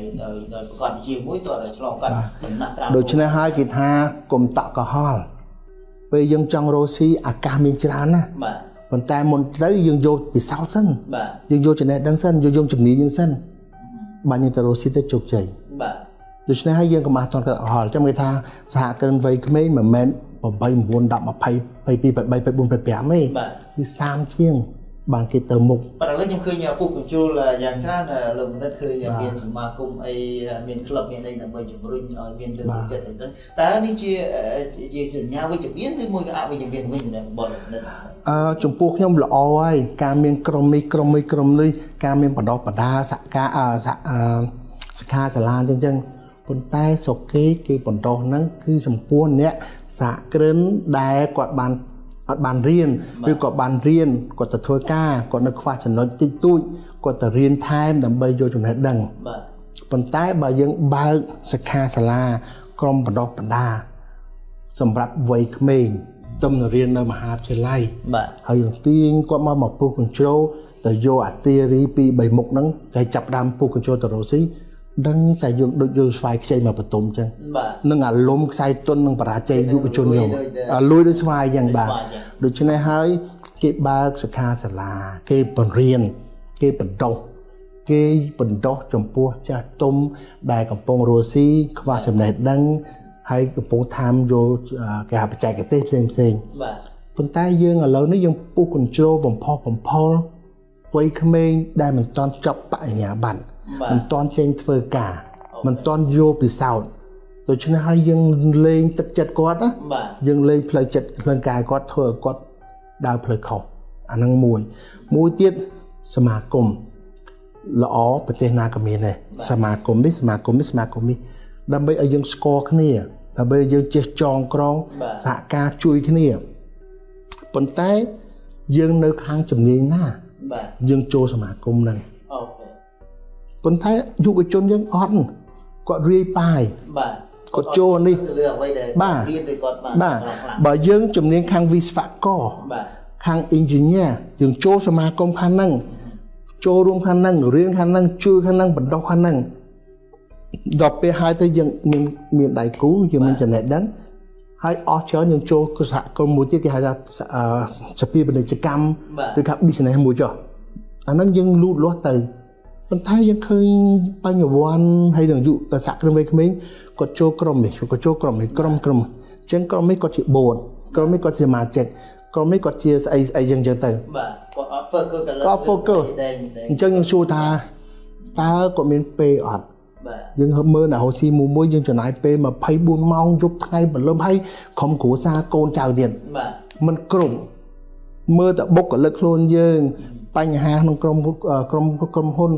B: ប្រកបជាមួយតើឆ្លងកាត់ដំណាក់ត្រា
A: ដូច្នេះហើយគេថាកុំតក់កុហលពេលយើងចង់រកស៊ីអាកាសមានច្រើនណា
B: បាទ
A: ប៉ុន្តែមុនទៅយើងយកពិសោធន៍សិន
B: បាទ
A: យើងយកចំណេះដឹងសិនយកជំនាញយើងសិនបានយើងទៅរកស៊ីទៅជោគជ័យ
B: បាទ
A: ដូច្នេះហើយយើងកុំអត់តន់កុហលចាំគេថាសហគ្រិនវ័យក្មេងមិនមែន8 9 10 20 22 23 24 25ទេគឺ30ជាងបានគេទៅមុខ
B: ប៉ុន្តែឥឡូវខ្ញុំឃើញពុកបញ្ជូលយ៉ាងច្រើនលោកមនិតឃើញមានសមាគមអីមានក្លឹបមានអីដើម្បីជំរុញឲ្យមានលើកទឹកចិត្តអីចឹងតើនេះជាសញ្ញាវិជ្ជមានឬមួយក៏អវិជ្ជមានវិញនៅបងមនិត
A: ចំពោះខ្ញុំល្អហើយការមានក្រុមនេះការមានបណ្ដោះបណ្ដាសិក្ខាសាលាអញ្ចឹងប៉ុន្តែស្រុកគេបណ្ដោះហ្នឹងគឺចំពោះអ្នកសហគ្រិនដែលគាត់បានអត់បានរៀនឬក៏បានរៀនគាត់ទៅធ្វើការគាត់នៅខ្វះចំណុចតិចតួចគាត់ទៅរៀនថែមដើម្បីយកចំណេះដឹង
B: បាទ
A: ប៉ុន្តែបើយើងបើកសិក្ខាសាលាក្រុមបណ្ដុះបណ្ដាសម្រាប់វ័យក្មេងទំនរៀននៅមហាវិទ្យាល័យ
B: បាទ
A: ហើយយើងទាញគាត់មកពុះកញ្ជ្រោទៅយកអាទិរី2 3មុខហ្នឹងតែចាប់ដើមពុះកញ្ជ្រោទៅរកស៊ីដឹងតែយើងដូចយើងស្វាយខ្ចីមកបន្ទុំចឹងនឹងអាលុំខ្សែទុននឹងបរាជ័យយុវជនយើងលួយដូចស្វាយចឹងបាទដូច្នេះហើយគេបើកសិក្ខាសាលាគេបង្រៀនគេបណ្ដុះចំពោះចាស់ទុំដែលកំពុងរស់ស៊ីខ្វះចំណេះដឹងហើយកំពុងតាមយកគេហៅបច្ចេកទេសផ្សេង
B: បាទ
A: ប៉ុន្តែយើងឥឡូវនេះយើងពុះកញ្ជ្រោបំផុសវ័យក្មេងដែលមិនទាន់ចប់បរិញ្ញាបត្រមិនទាន់ចេញធ្វើការមិនទាន់យកពិសោធន៍ដូច្នេះហើយយើងលេងទឹកចិត្តគាត់ណាយើងលេងផ្លូវចិត្តផ្លូវកាយគាត់ធ្វើឲ្យគាត់ដើរផ្លូវខុសអាហ្នឹងមួយទៀតសមាគមល្អប្រទេសណាក៏មានដែរសមាគមនេះដើម្បីឲ្យយើងស្គាល់គ្នាដើម្បីឲ្យយើងចេះចងក្រងសហការជួយគ្នាប៉ុន្តែយើងនៅខាងជំនាញណាយើងចូលសមាគមហ្នឹងប៉ុន្តែយុវជនយើងអត់គាត់រាយប៉ាយ
B: បាទ
A: គាត់ចូលនេះ
B: បាទរៀនទៅគាត់
A: បាទបើយើងជំនាញខាងវិស្វករ
B: បាទ
A: ខាង engineer យើងចូលសមាគមខាងហ្នឹងចូលរួមខាងហ្នឹងរៀនខាងហ្នឹងជួយខាងហ្នឹងបណ្ដុះខាងហ្នឹងដល់ពេលហើយទៅយើងមានដៃគូយើងមានចំណេះដឹងហើយអស់ច្រើនយើងចូលសហគមន៍មួយទៀតគេហៅថាសភាពាណិជ្ជកម្មឬថា business មួយចុះអាហ្នឹងយើងលូតលាស់ទៅប៉ុន្តែយើងឃើញបញ្ញវន្តហើយនឹងយុវសហគ្រិនវ័យក្មេងគាត់ចូលក្រុមនេះគាត់ចូលក្រុមនេះក្រុមអញ្ចឹងក្រុមនេះគាត់ជា board ក្រុមនេះគាត់ជាសមាជិកក្រុមនេះគាត់ជាស្អីអញ្ចឹងទៅ
B: បាទគាត់អត់ focus
A: គាត់ focus អញ្ចឹងយើងសួរថាតើគាត់មានពេលអត់
B: បាទ
A: យើងមើលណារស់ស៊ីមួយយើងចំណាយពេល24ម៉ោងយប់ថ្ងៃបន្លឹមហើយក្រុមគ្រួសារកូនចៅទៀត
B: បាទ
A: มันគ្រប់មើលតែបុគ្គលិកខ្លួនយើងបញ្ហាក្នុងក្រុមហ៊ុន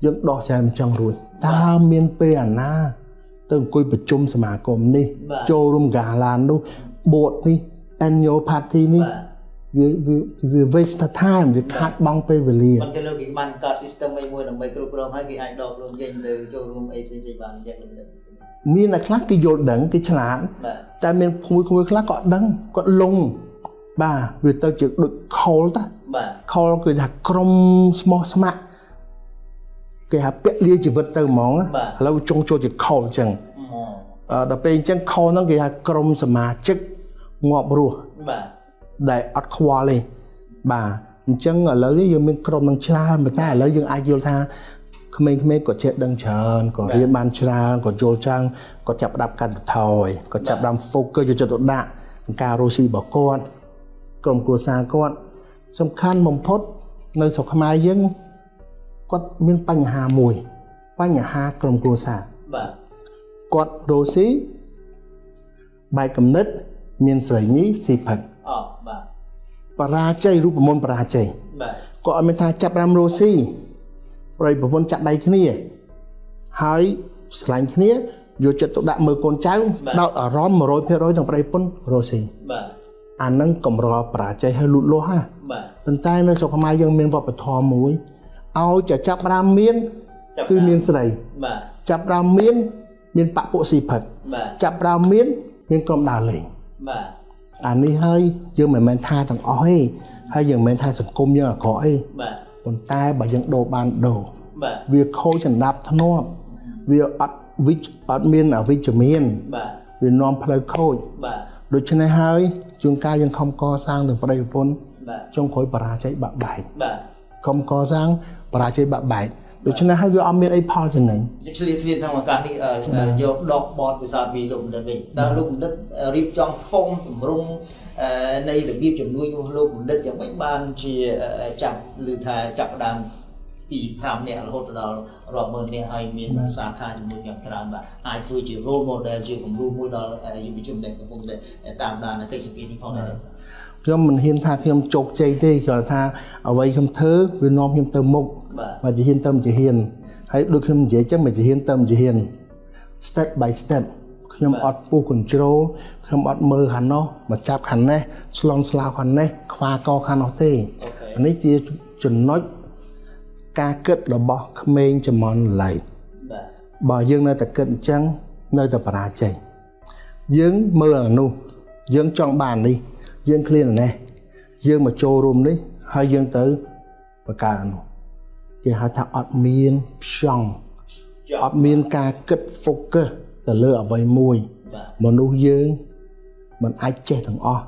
A: យើងដោះស្រាយមិនចង់រួចតើមានពេលអាណាទៅអង្គុយប្រជុំសមាគមនេះចូលរួមកាឡាននោះបួតនេះ annual party នេះវា waste time វាខាត់បង់ពេលវេលា
B: មិនគេលើកគេបានកាត់ system មួយដើម្បីគ្រប់គ្រងហើយគេអាចដកខ្លួនចេញទៅចូលរួមអីផ្សេងៗបានយ៉ាងលំដាប់
A: មានអ្នកខ្លះគេយល់ដឹងគេឆ្លាតតែមានភូមិខ្លះក៏ដឹងគាត់លងបាទវាទៅជាដូចខលតា
B: បាទ
A: ខលគឺថាក្រុមស្មោះស្ម័គ្រគេហៅពាក់លាជីវិតទៅហ្មងឥឡូវចង់ចូលជាខលអញ្ចឹងដល់ពេលអញ្ចឹងខលហ្នឹងគេហៅក្រុមសមាជិកងាប់រស់
B: បាទ
A: ដែលអត់ខ្វល់ទេបាទអញ្ចឹងឥឡូវនេះយើងមានក្រុមនឹងច្រើនតែឥឡូវយើងអាចយល់ថាក្មេងៗគាត់ចេះដឹងច្រើនគាត់រៀនបានច្រើនគាត់យល់ច្រើនគាត់ចាប់ផ្ដើមកាត់បន្ថយគាត់ចាប់ផ្ដើម focus យកចិត្តទុកដាក់ ការរស់ស៊ីរបស់គាត់ក្រុមគ្រួសារគាត់សំខាន់បំផុតនៅស្រុកខ្មែរយើងគាត់មានបញ្ហាមួយបញ្ហាក្រុមគ្រួសារ
B: បាទ
A: គាត់រស់ស៊ីបែកកំណត់មានស្រីញីស៊ីផឹក
B: បាទ
A: បរាជ័យរូបមន្តបរាជ័យ
B: បាទ
A: គាត់អត់មានថាចាប់រ៉ាំរស់ស៊ីប្រយប្រពន្ធចាក់ដៃគ្នាហើយឆ្លាញ់គ្នាយកចិត្តទុកដាក់មើលកូនចៅដោយអារម្មណ៍ 100% ទាំងប្រយប្រពន្ធរស់ស៊ី
B: បាទ
A: អានឹងកម្របរាជ័យឲ្យលូតលាស់ហ่า
B: បាទ
A: ប៉ុន្តែនៅស្រុកខ្មែរយើងមានវប្បធម៌មួយឲ្យចាប់រ៉ាំមានគឺមានស្រី
B: បាទ
A: ចាប់រ៉ាំមានបពុស៊ីផិត
B: បាទ
A: ចាប់រ៉ាំមានក្រុមដើរលេង
B: បាទ
A: អានេះហើយយើងមិនមែនថាទាំងអស់ទេហើយយើងមិនមែនថាសង្គមយើងអាក្រក់ទេ
B: បាទ
A: ប៉ុន្តែបើយើងដូរបានដូរ
B: បាទ
A: វាខូចចំណាប់ធ្នាប់វាអត់មានអវិជ្ជមាន
B: បាទ
A: វានាំផ្លូវខូច
B: បាទ
A: ដូច្នេះហើយជួនកាលយើងខំកសាងទាំងប្តីប្រពន្ធ
B: បាទ
A: ចុងក្រោយបរាជ័យបាក់បែក
B: បាទ
A: ខំកសាងបរាជ័យបាក់បែកដូច្នេះហើយវាអត់មានអីផលចំណេញ
B: ឆ្លៀតក្នុងឱកាសនេះយកដកបតវិសាលពីលោកបណ្ឌិតវិញតើលោកបណ្ឌិតរៀបចំហ្វុំទម្រង់នៃរបៀបជំនួយរបស់លោកបណ្ឌិតយ៉ាងម៉េចបានជាចាប់ឬថាចាប់ផ្ដើមពី5នាក់រហូតដល់រាប់ម៉ឺននាក់ហើយមានសាខាជំនួយយ៉ាងច្រើនបាទអាចធ្វើជា role model ជាគំរូមួយដល់យុវជនដែលកំពុងតែតាមដានកិច្ចសភានេះផងដែរ
A: ខ្ញុំមិនហ៊ានថាខ្ញុំជោគជ័យទេគ្រាន់តែថាអ្វីខ្ញុំធ្វើវានាំខ្ញុំទៅមុខមកជាហ៊ានទៅជាហ៊ានហើយដូចខ្ញុំនិយាយចឹងមកជាហ៊ានទៅជាហ៊ាន step by step ខ្ញុំអត់ពុះ control ខ្ញុំអត់មើលខាងនោះមកចាប់ខាងនេះស្លន់ស្លាវខាងនេះខ្វាកខាងនោះទេនេះជាចំណុចការគិតរបស់ក្មេងចំនួនឡៃបើយើងនៅតែគិតអញ្ចឹងនៅតែបរាជ័យយើងមើលអានោះយើងចង់បាននេះយើងឃ្លាននេះយើងមកចូលរួមនេះហើយយើងទៅបង្កើតអានោះគេហៅថាអត់មានផ្ចង់អត់មានការគិត focus ទៅលើអ្វីមួយមនុស្សយើងមិនអាចចេះទាំងអស់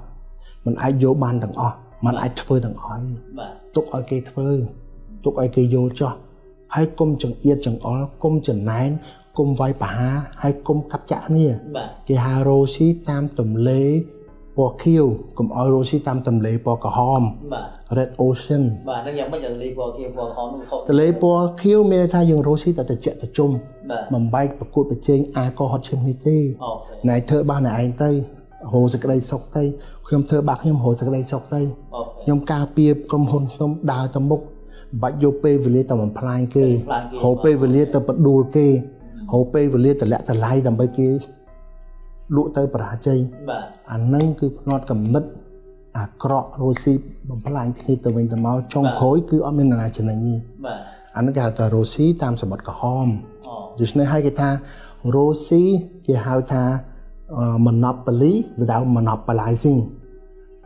A: មិនអាចយកបានទាំងអស់មិនអាចធ្វើទាំងអស់ទុកឲ្យគេធ្វើទុកឲ្យគេយល់ចោះហើយគុំចង្អៀតចង្អល់គុំចំណែនគុំវាយប្រហារហើយគុំកាប់ចាក់គ្នាគេហៅរ៉ូស៊ីតាមទន្លេពណ៌ខៀវកុំឲ្យរ៉ូស៊ីតាមទន្លេពណ៌ក្រហម Red Ocean
B: បាទនឹងយ៉ាងម៉េចទន្លេពណ៌ខៀវពណ៌ក្រហមនោះខុស
A: ទន្លេពណ៌ខៀវមានន័យថាយើងរ៉ូស៊ីតែត្រជាក់ត្រជុំមិនបែកប្រកួតប្រជែងអាក៏ហត់ឈាមនេះទេណែធ្វើបាសណែឯងទៅហូរសេចក្តីសុខទៅខ្ញុំធ្វើបាសខ្ញុំហូរសេចក្តីសុខទៅខ្ញុំការពារក្រុមហ៊ុនខ្ញុំដើរទៅមុខបាច់យកពេលវេលាទៅបំផ្លាញគេហូរពេលវេលាទៅបដួលគេហូរពេលវេលាទៅលាក់តម្លៃដើម្បីគេលក់ទៅបរាជ័យអានឹងគឺផ្នត់កំណត់អាក្រក់រស់ស៊ីបំផ្លាញគ្នាទៅវិញទៅមកចុងក្រោយគឺអត់មានណាចំណេញទេអានឹងគេហៅថារស់ស៊ីតាមសម្បត្តិក្រហមដូច្នេះហើយគេថារស់ស៊ីគេហៅថា monopoly without monopolizing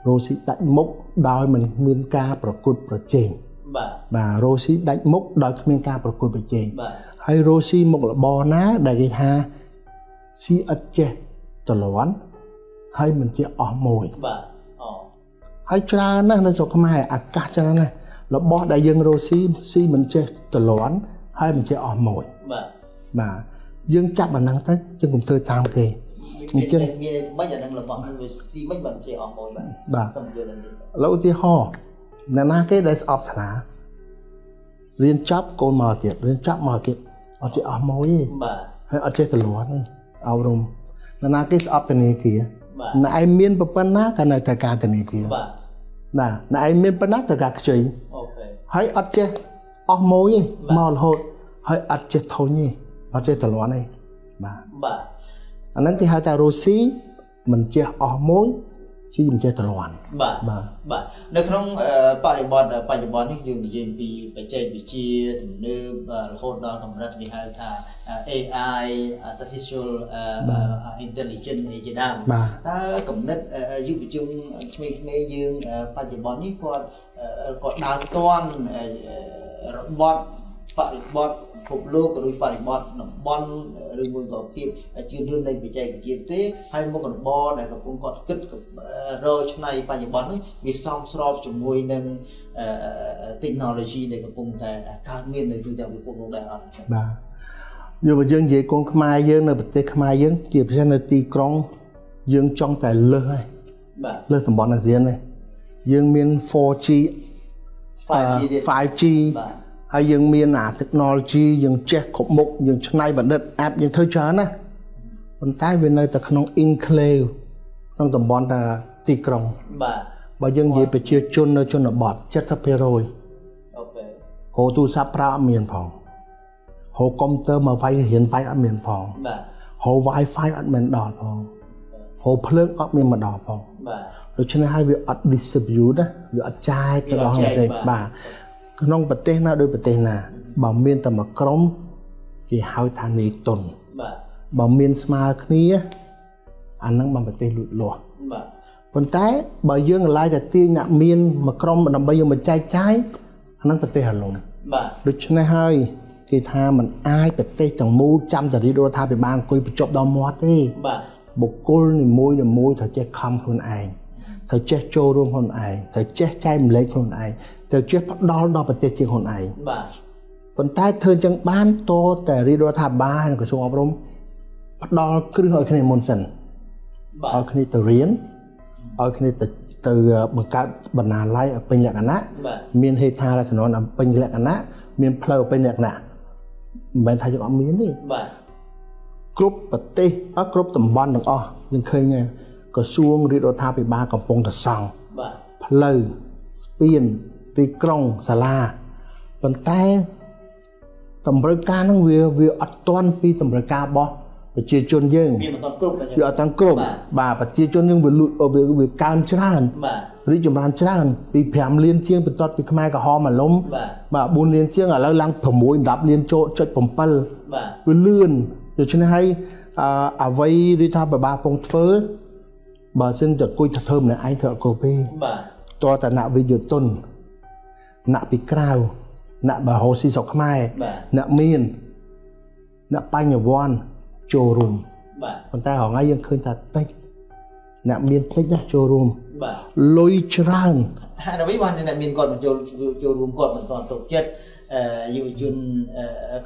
A: រស់ស៊ីដាច់មុខដោយមិនមានការប្រកួតប្រជែងបាទរស់ស៊ីដាច់មុខដោយគ្មានការប្រកួតប្រជែងហើយរស់ស៊ីមុខរបរណាដែលគេថាស៊ីឥតចេះតលន់ហើយមិនជាអស់មួយ
B: បាទ
A: ហើយច្រើនណាស់នៅស្រុកខ្មែរអាកាសច្រើនណាស់របស់ដែលយើងរស់ស៊ីមិនចេះតលន់ហើយមិនចេះអស់មួយបាទយើងចាប់អាហ្នឹងទៅយើងកុំធ្វើតាមគេ
B: អញ្ចឹងមានមិនអាហ្នឹងរបស់ហ្នឹងវាស៊ីមិនបានចេះអស់មួយ
A: បាទសុំយល់នេះឥឡូវឧទាហរណ៍អ្នកណាគេដែលស្អប់សាលារៀនចប់កូនមកទៀតរៀនចប់មកទៀតអត់ចេះអស់មួយទេ
B: បាទ
A: ហើយអត់ចេះតលន់ទេអប់រំអ្នកណាគេស្អប់ធនាគារអ្នកឯងមានប៉ុណ្ណាក៏នៅតែការធនាគារ
B: បាទ
A: ណាអ្នកឯងមានប៉ុណ្ណាទៅការខ្ចី
B: អូខេ
A: ហើយអត់ចេះអស់មួយទេមករហូតហើយអត់ចេះធុញទេអត់ចេះតលន់ទេ
B: បាទ
A: អាហ្នឹងគេហៅថារស់ស៊ីមិនចេះអស់មួយស៊ីមិនចេះតលន់
B: បាទនៅក្នុងបរិបទបច្ចុប្បន្ននេះយើងនិយាយពីបច្ចេកវិទ្យាទំនើបរហូតដល់កម្រិតគេហៅថា AI artificial intelligence ជាដើមតើគំនិតយុវជនក្មេងៗយើងបច្ចុប្បន្ននេះគាត់ដើរទាន់របត់បរិបទពិភពលោកឬបរិបទតំបន់ឬមួយក៏ភាពជឿនលឿននៃបច្ចេកវិទ្យាទេហើយមុខរបរដែលកំពុងគាត់គិតរកឆ្នៃបច្ចុប្បន្ននេះវាសមស្របជាមួយនឹងtechnology ដែលកំពុងតែកើតមាននៅទូទាំងពិភពលោកដែរអត់
A: បាទយុវជននិយាយកូនខ្មែរយើងនៅប្រទេសខ្មែរយើងជាពិសេសនៅទីក្រុងយើងចង់តែលើសហើយ លើតំបន់អាស៊ាននេះយើងមាន 4G 5G ហើយយើងមានអា technology យើងចេះគ្រប់មុខយើងច្នៃបណ្ឌិត app យើងធ្វើច្រើនណាប៉ុន្តែវានៅតែក្នុង enclave ក្នុងតំបន់តែទីក្រុងបើយើងនិយាយប្រជាជននៅជនបទ 70% អូខេហៅទូរស័ព្ទប្រើអត់មានផងហៅកុំព្យូទ័រមកវាយរៀនវាយអត់មានផងហៅ Wi-Fi អត់មានដល់ផងហៅភ្លើងអត់មានមកដល់ផងដូច្នេះហើយវាអត់ distribute ណាវាអត់ចែកទៅដល់ប្រទេសបាទក្នុងប្រទេសណាដោយប្រទេសណាបើមានតែមួយក្រុមគេហៅថានេតុនបើមានស្មើគ្នាអាហ្នឹងបានប្រទេសលូតលាស់ប៉ុន្តែបើយើងកន្លែងតែទាញអ្នកមានមួយក្រុមដើម្បីយកមកចែកចាយអាហ្នឹងប្រទេសរលំដូច្នេះហើយគេថាมันអាចប្រទេសទាំងមូលចាំតែរាជរដ្ឋាភិបាលអង្គុយបញ្ចប់ដល់មាត់ទេបុគ្គលនីមួយត្រូវចេះខំខ្លួនឯងត្រូវចេះចូលរួមខ្លួនឯងត្រូវចេះចែកម្លែកខ្លួនឯងត្រូវចេះផ្ដល់ដល់ប្រទេសជាខ្លួនឯងប៉ុន្តែធ្វើអញ្ចឹងបានតតែរាជរដ្ឋាភិបាលហើយក្រសួងអប់រំផ្ដល់គ្រឹះឲ្យគ្នាមុនសិនឲ្យគ្នាទៅរៀនឲ្យគ្នាទៅបង្កើតបណ្ណាល័យឲ្យពេញលក្ខណៈមានហេដ្ឋារចនាសម្ព័ន្ធពេញលក្ខណៈមានផ្លូវពេញលក្ខណៈមិនមែនថាយើងអត់មានទេគ្រប់ប្រទេសគ្រប់តំបន់ទាំងអស់យើងឃើញក្រសួងរាជរដ្ឋាភិបាលកំពុងតែសង់ផ្លូវស្ពានទីក្រុងសាលាប៉ុន្តែតម្រូវការហ្នឹងវាអត់ទាន់ពីតម្រូវការរបស់ប្រជាជនយើងវាអត់ទាំងគ្រប់បាទប្រជាជនយើងវាកើនច្រើនរីកចម្រើនច្រើនពី5លានជាងបន្ទាត់ពីខ្មែរក្រហមអាលំបាទ4លានជាងឥឡូវឡើង6 10លានចូលចុច7វាលឿនដូច្នេះហើយអ្វីរដ្ឋាភិបាលកំពុងធ្វើបើសិនតែគួយទៅធ្វើម្នាក់ឯងធ្វើអត់គ្រប់ទេតើតអ្នកវិទ្យាទុនអ្នកពីក្រៅអ្នកបរោស៊ីស្រុកខ្មែរអ្នកមានអ្នកបញ្ញវន្តចូលរួមប៉ុន្តែហងៃយើងឃើញថាតិចអ្នកមានតិចណាចូលរួមលុយច្រើន
B: ហេតុអ្វីបានអ្នកមានគាត់មកចូលរួមគាត់មិនតន់ទុកចិត្តយុវជន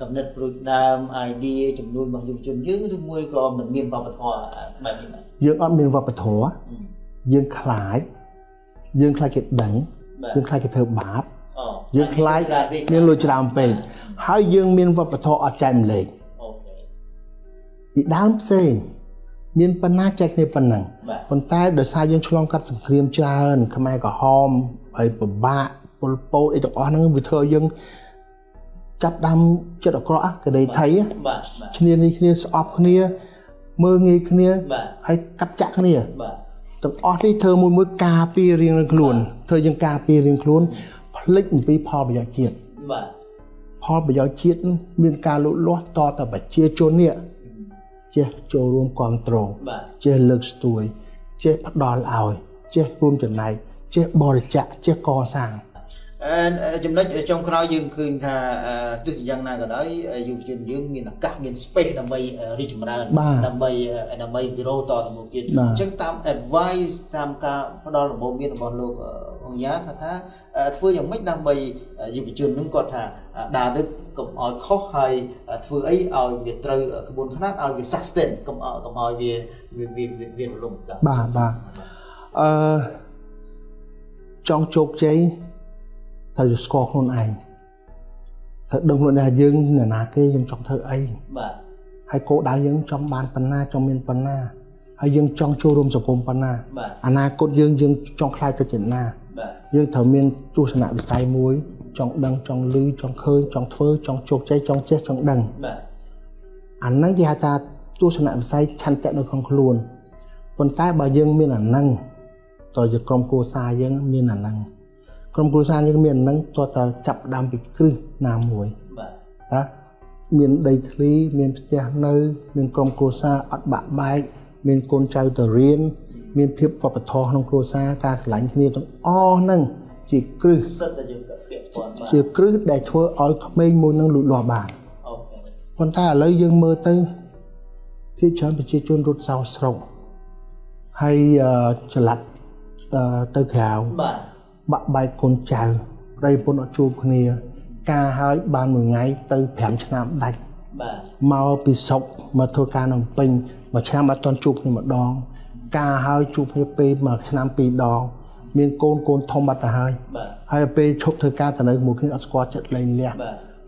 B: កំណត់ប្រួយដើម idea ចំនួនរបស់យុវជនយើងឬមួយក៏មិនមានវប្បធម៌បែបនេះបាទ
A: យើងអត់មានវប្បធម៌យើងខ្លាចគេដឹងយើងខ្លាចគេធ្វើបាបយើងខ្លាចមានលុយច្រើនពេកហើយយើងមានវប្បធម៌អត់ចែកម្លែកពីដើមផ្សេងមានបណ្ណាចែកគ្នាប៉ុណ្ណឹងប៉ុន្តែដោយសារយើងឆ្លងកាត់សង្គ្រាមច្រើនខ្មែរក្រហមហើយពិបាកពលពតអីទាំងអស់ហ្នឹងវាធ្វើឲ្យយើងចាប់ដើមចិត្តអាក្រក់កដីថៃឈ្នានីគ្នាស្អប់គ្នាមើលងាយគ្នាហើយកាត់ចាក់គ្នាទាំងអស់នេះធ្វើមួយការពាររៀងខ្លួនធ្វើយើងការពាររៀងខ្លួនផ្លិចអំពីផលប្រយោជន៍ជាតិផលប្រយោជន៍ជាតិមានការលូតលាស់តទៅប្រជាជននេះចេះចូលរួមគ្រប់គ្រងចេះលើកស្ទួយចេះផ្ដល់ឲ្យចេះរួមចំណែកចេះបរិច្ចាគចេះកសាង
B: ចំណុចចុងក្រោយយើងឃើញថាទោះជាយ៉ាងណាក៏ដោយយុវជនយើងមានឱកាសមាន space ដើម្បីរីកចម្រើនដើម្បី grow តទៅមុខទៀតអញ្ចឹងតាម advice តាមការផ្ដល់ដំបូន្មានរបស់លោកអង្គញាថាធ្វើយ៉ាងម៉េចដើម្បីយុវជននឹងគាត់ថាដើរទៅកុំឲ្យខុសហើយធ្វើអីឲ្យវាត្រូវក្បួនខ្នាតឲ្យវា sustain កុំឲ្យវារលំ
A: បាទចង់ជោគជ័យត្រូវស្គាល់ខ្លួនឯងត្រូវដឹងខ្លួនថាយើងអ្នកណាគេយើងចង់ធ្វើអីហើយគោលដៅយើងចង់បានប៉ុណ្ណាចង់មានប៉ុណ្ណាហើយយើងចង់ចូលរួមសង្គមប៉ុណ្ណាអនាគតយើងចង់ខ្លាយទៅជាណាយើងត្រូវមានទស្សនវិស័យមួយចង់ដឹងចង់ឮចង់ឃើញចង់ធ្វើចង់ជោគជ័យចង់ចេះចង់ដឹងអាហ្នឹងគេហៅថាទស្សនវិស័យឆន្ទៈនៅក្នុងខ្លួនប៉ុន្តែបើយើងមានអាហ្នឹងតើជាក្រុមគ្រួសារយើងមានអាហ្នឹងក្រុមគ្រួសារយើងមានអាហ្នឹងតើចាប់ដើមពីគ្រឹះណាមួយតាមានដីធ្លីមានផ្ទះនៅមានក្រុមគ្រួសារអត់បាក់បែកមានកូនចៅទៅរៀនមានភាពវប្បធម៌ក្នុងគ្រួសារការឆ្លាញ់គ្នាទាំងអស់ហ្នឹងជាគ្រឹះសិតតែយើងក៏ពាក់ព័ន្ធជាគ្រឹះដែលធ្វើឲ្យក្មេងមួយនឹងលូតលាស់បានប៉ុន្តែឥឡូវយើងមើលទៅភាគច្រើនប្រជាជនរត់សោស្រុកហើយច្រឡាត់ទៅក្រៅបាក់បែកកូនចៅប្តីប្រពន្ធអត់ជួបគ្នាការហើយបានមួយថ្ងៃទៅ5ឆ្នាំដាច់មកពីស្រុកមកធ្វើការនៅពេញមួយឆ្នាំអត់ទាន់ជួបគ្នាម្ដង ការហើយជួបគ្នាពេលមួយឆ្នាំពីរដងមានកូនធំបាត់ទៅហើយហើយពេលឈប់ធ្វើការទៅនៅមួយគ្នាអត់ស្គាល់ចិត្តលែងលះ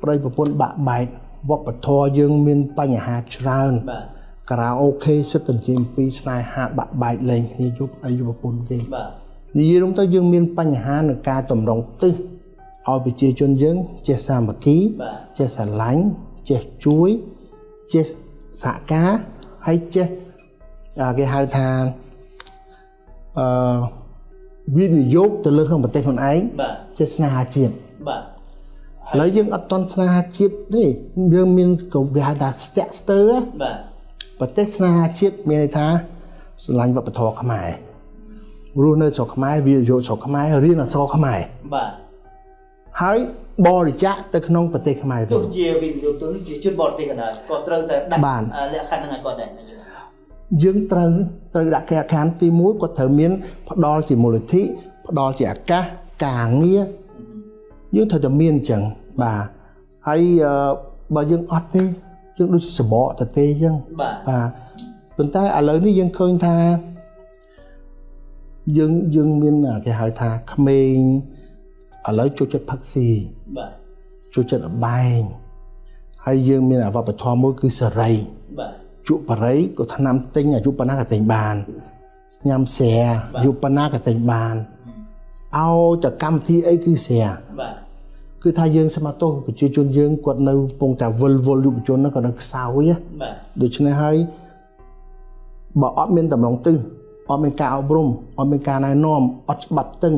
A: ប្តីប្រពន្ធបាក់បែកវប្បធម៌យើងមានបញ្ហាច្រើនការ៉ាអូខេសិតតែជាពីស្នេហាបាក់បែកលែងគ្នាយប់អីយុវប្រពន្ធគេនិយាយរួមទៅយើងមានបញ្ហានឹងការតម្រង់ទិសឲ្យប្រជាជនយើងចេះសាមគ្គីចេះស្រឡាញ់ចេះជួយចេះសហការហើយចេះគេហៅថាវិនិយោគទៅលើក្នុងប្រទេសខ្លួនឯងចេះស្នេហាជាតិឥឡូវយើងអត់តន់ស្នេហាជាតិទេយើងមានគេហៅថាស្ទាក់ស្ទើរប្រទេសស្នេហាជាតិមានន័យថាស្រឡាញ់វប្បធម៌ខ្មែររស់នៅស្រុកខ្មែរវិនិយោគស្រុកខ្មែររៀនអក្សរខ្មែរហើយបរិច្ចាគទៅក្នុងប្រទេសខ្មែរ
B: ទោះជាវិនិយោគទៅនេះជាជនបរទេសក៏ដោយក៏ត្រូវតែដាក់លក្ខខណ្ឌហ្នឹងឲ្យគាត់ដែរ
A: យើងត្រូវដាក់គេអាខានទី1គាត់ត្រូវមានផ្ដល់ជាមូលនិធិផ្ដល់ជាឱកាសការងារយើងត្រូវតែមានអញ្ចឹងបាទហើយបើយើងអត់ទេយើងដូចសបកតទេអញ្ចឹងបាទប៉ុន្តែឥឡូវនេះយើងឃើញថាយើងមានគេហៅថាក្មេងឥឡូវចូលចិត្តផឹកស៊ី
B: បាទ
A: ចូលចិត្តអបែងហើយយើងមានវប្បធម៌មួយគឺសេរី
B: បាទ
A: ជក់បរិយក៏ថ្នាំទិញអាយុប៉ុណ្ណាក៏ទិញបានញ៉ាំស្រាអាយុប៉ុណ្ណាក៏ទិញបានឲ្យតែកម្មវិធីអីគឺស្រា
B: បាទ
A: គឺថាយើងស្មាតោប្រជាជនយើងគាត់នៅកំពុងតែវិលយុវជនគាត់នៅខ្សោយ
B: បាទ
A: ដូច្នេះហើយបើអត់មានតម្រង់ទិសអត់មានការអប់រំអត់មានការណែនាំអត់ច្បាប់តឹង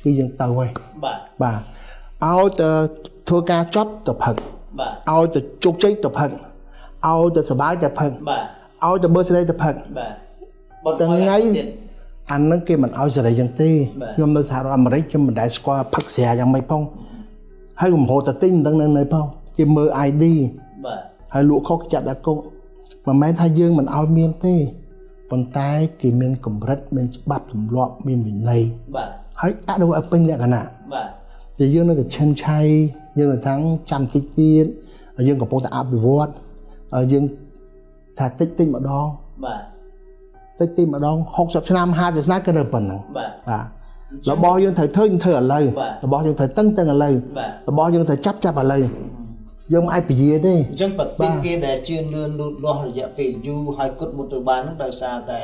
A: គឺយើងទៅហើយ
B: បាទ
A: ឲ្យតែធ្វើការចប់ទៅផឹក
B: បាទ
A: ឲ្យតែជោគជ័យទៅផឹកឲ្យតែសុបាយទៅផឹក
B: បាទ
A: ឲ្យតែបើសេរីទៅផឹក
B: បាទ
A: ថ្ងៃអានឹងគេមិនឲ្យសេរីយ៉ាងទេខ្ញុំនៅសហរដ្ឋអាមេរិកខ្ញុំមិនដែលស្គាល់ផឹកស្រាយ៉ាងម៉េចផងហើយកំហុសតែទិញមិនដឹងនៅផងគេមើល ID
B: បាទ
A: ហើយលក់ខុសចាត់ដាក់គុកមិនមែនថាយើងមិនឲ្យមានទេប៉ុន្តែគេមានកម្រិតមានច្បាប់ទម្លាប់មានវិន័យ
B: បាទ
A: ហើយអនុវត្តពេញលក្ខណៈ
B: បាទ
A: តែយើងនៅតែឈិនឆៃយើងនៅទាំងចាំតិចទៀតយើងកំពុងតែអភិវឌ្ឍយើងថាតិចម្ដង
B: បាទ
A: តិចម្ដង60ឆ្នាំ50ឆ្នាំក៏នៅប៉ុណ្ណឹង
B: បាទ
A: របស់យើងត្រូវធ្វើឥឡូវរបស់យើងត្រូវតឹងឥឡូវរបស់យើងត្រូវចាប់ឥឡូវយើងមិនអាចពជាទេ
B: អញ្ចឹងប្រទេសគេដែលជឿនលឿនលូតលាស់រយៈពេលយូរហើយគត់មុតទៅបានហ្នឹងដោយសារតែ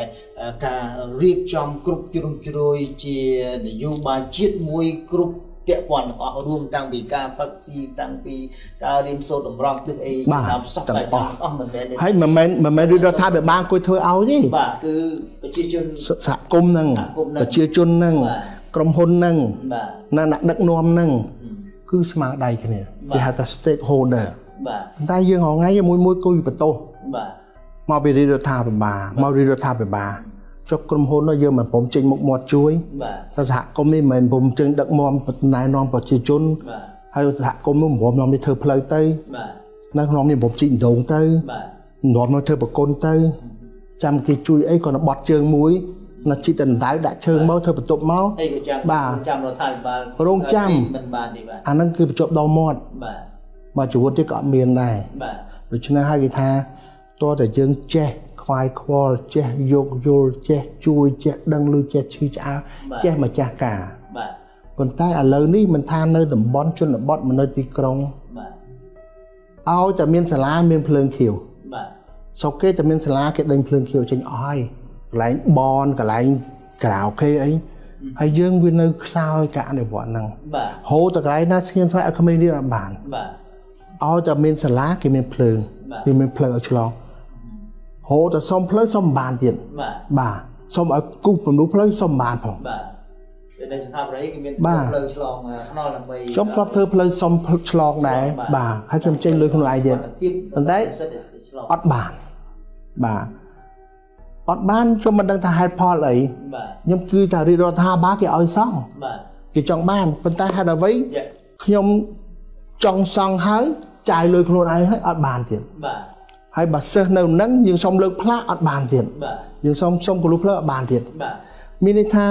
B: ការរៀបចំគ្រប់ជ្រុងជ្រោយជានយោបាយជាតិមួយគ្រប់ពាក់ព័ន្ធទាំងអស់រួមតាំងពីការផឹកស៊ីតាំងពីការរៀនសូត្រតម្រង់ទិសអី
A: តាម
B: សពតែអស់មិនមែន
A: ហើយមិនមែនរដ្ឋាភិបាលគួរធ្វើឲ្យទេ
B: បាទគឺប្រជាជន
A: សហគមន៍ហ្នឹងប្រជាជនហ្នឹងក្រុមហ៊ុនហ្នឹងអ្នកដឹកនាំហ្នឹងគឺស្មារតីគ្នាគេហៅថា stakeholder
B: បាទ
A: តែយើងរងថ្ងៃមួយគួយបន្ទោស
B: បាទ
A: មកពីរដ្ឋាភិបាលមកពីរដ្ឋាភិបាលចុះក្រុមហ៊ុនយើងមិនព្រមចេញមុខមាត់ជួយ
B: បាទ
A: តែសហគមន៍នេះមិនព្រមចេញដឹកនាំណែនាំប្រជាជន
B: បាទ
A: ហើយសហគមន៍នោះមិនព្រមនាំនេះធ្វើផ្លូវទៅ
B: បាទ
A: នៅក្នុងនេះព្រមជីកដងទៅ
B: បាទ
A: នាំមកធ្វើប្រគុណទៅចាំគេជួយអីគាត់បត់ជើងមួយណាជីកតណ្ដៅដាក់ជើងមកធ្វើបន្ទប់មក
B: អីក៏ចាំរដ្ឋាភិបាល
A: រងចាំ
B: មិនបានទេបាទ
A: អាហ្នឹងគឺបញ្ចប់ដល់មាត់
B: បាទ
A: មកជីវិតទៀតក៏អត់មានដែរ
B: បាទ
A: ដូច្នេះហើយគេថាតើតែយើងចេះខ្វាយខ្វល់ចេះយោគយល់ចេះជួយចេះដឹងឬចេះឈឺឆ្អើចេះម្ចាស់ការ
B: បាទ
A: ប៉ុន្តែឥឡូវនេះមិនថានៅតំបន់ជនបទមិននៅទីក្រុង
B: បាទ
A: ឲ្យតែមានសាលាមានភ្លើងខៀវ
B: បាទ
A: ស្រុកគេតែមានសាលាគេដេញភ្លើងខៀវចេញអស់ហើយកន្លែងបនកន្លែងក្រៅគេអីហើយយើងវានៅខ្សោយការអនុវត្តហ្នឹង
B: បាទ
A: ហូរទៅកន្លែងណាស្ងៀមស្ងាត់ឲ្យក្មេងរៀនអត់បាន
B: បាទ
A: ឲ្យតែមានសាលាគេមានភ្លើងគេមានផ្លូវឲ្យឆ្លងហូរតែសុំផ្លូវសុំបានទៀតបាទសុំឲ្យគូសពំនូផ្លូវសុំបានផង
B: បាទនៅស្ថាប័នគេមានផ្លូវឆ្លងខ្នល់ដើម្បី
A: ខ្ញុំធ្លាប់ធ្វើផ្លូវសុំឆ្លងដែរបាទហើយខ្ញុំចេញលុយខ្លួនឯងទៀតប៉ុន្តែអត់បានបាទអត់បានខ្ញុំមិនដឹងថាហេតុផលអីខ្ញុំគឺថារាជរដ្ឋាភិបាលគេឲ្យសង់គេចង់បានប៉ុន្តែហេតុអ្វីខ្ញុំចង់សង់ហើយចាយលុយខ្លួនឯងហើយអត់បានទៀតហើយបើសិស្សនៅនឹងយើងសុំលើកផ្លាកអត់បានទៀតយើងសុំគលុះផ្លូវអត់បានទៀតមានន័យថា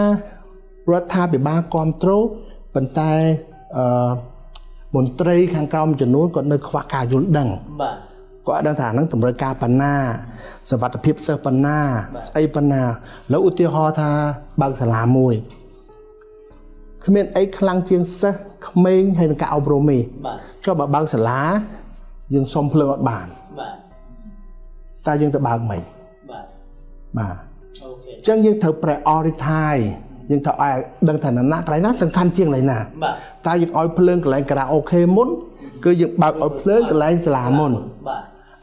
A: រដ្ឋាភិបាលគ្រប់គ្រងប៉ុន្តែមន្ត្រីខាងក្រោមចំនួនគាត់នៅខ្វះការយល់ដឹង គាត់ដឹងថាហ្នឹងតម្រូវការបណ្ណាសវត្ថភាពសិស្សបណ្ណាស្អីបណ្ណាแล้วឧទាហរណ៍ថាបើកសាលាមួយគ្មានអីខ្លាំងជាងសិស្សក្មេងហើយនឹងការអប់រំទេចុះបើកសាលាយើងសុំភ្លើងអត់បានតែយើងទៅបើកមិនបាទអូខេអញ្ចឹងយើងត្រូវ prioritize យើងត្រូវឲ្យដឹងថាណាកន្លែងណាសំខាន់ជាងកន្លែងណាតែយើងឲ្យភ្លើងកន្លែងខារ៉ាអូខេមុនគឺយើងបើកឲ្យភ្លើងកន្លែងសាលាមុន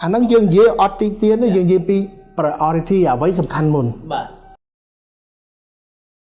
A: អាហ្នឹងយើងនិយាយអត់ទីទានយើងនិយាយពី priority អ្វីសំខាន់មុន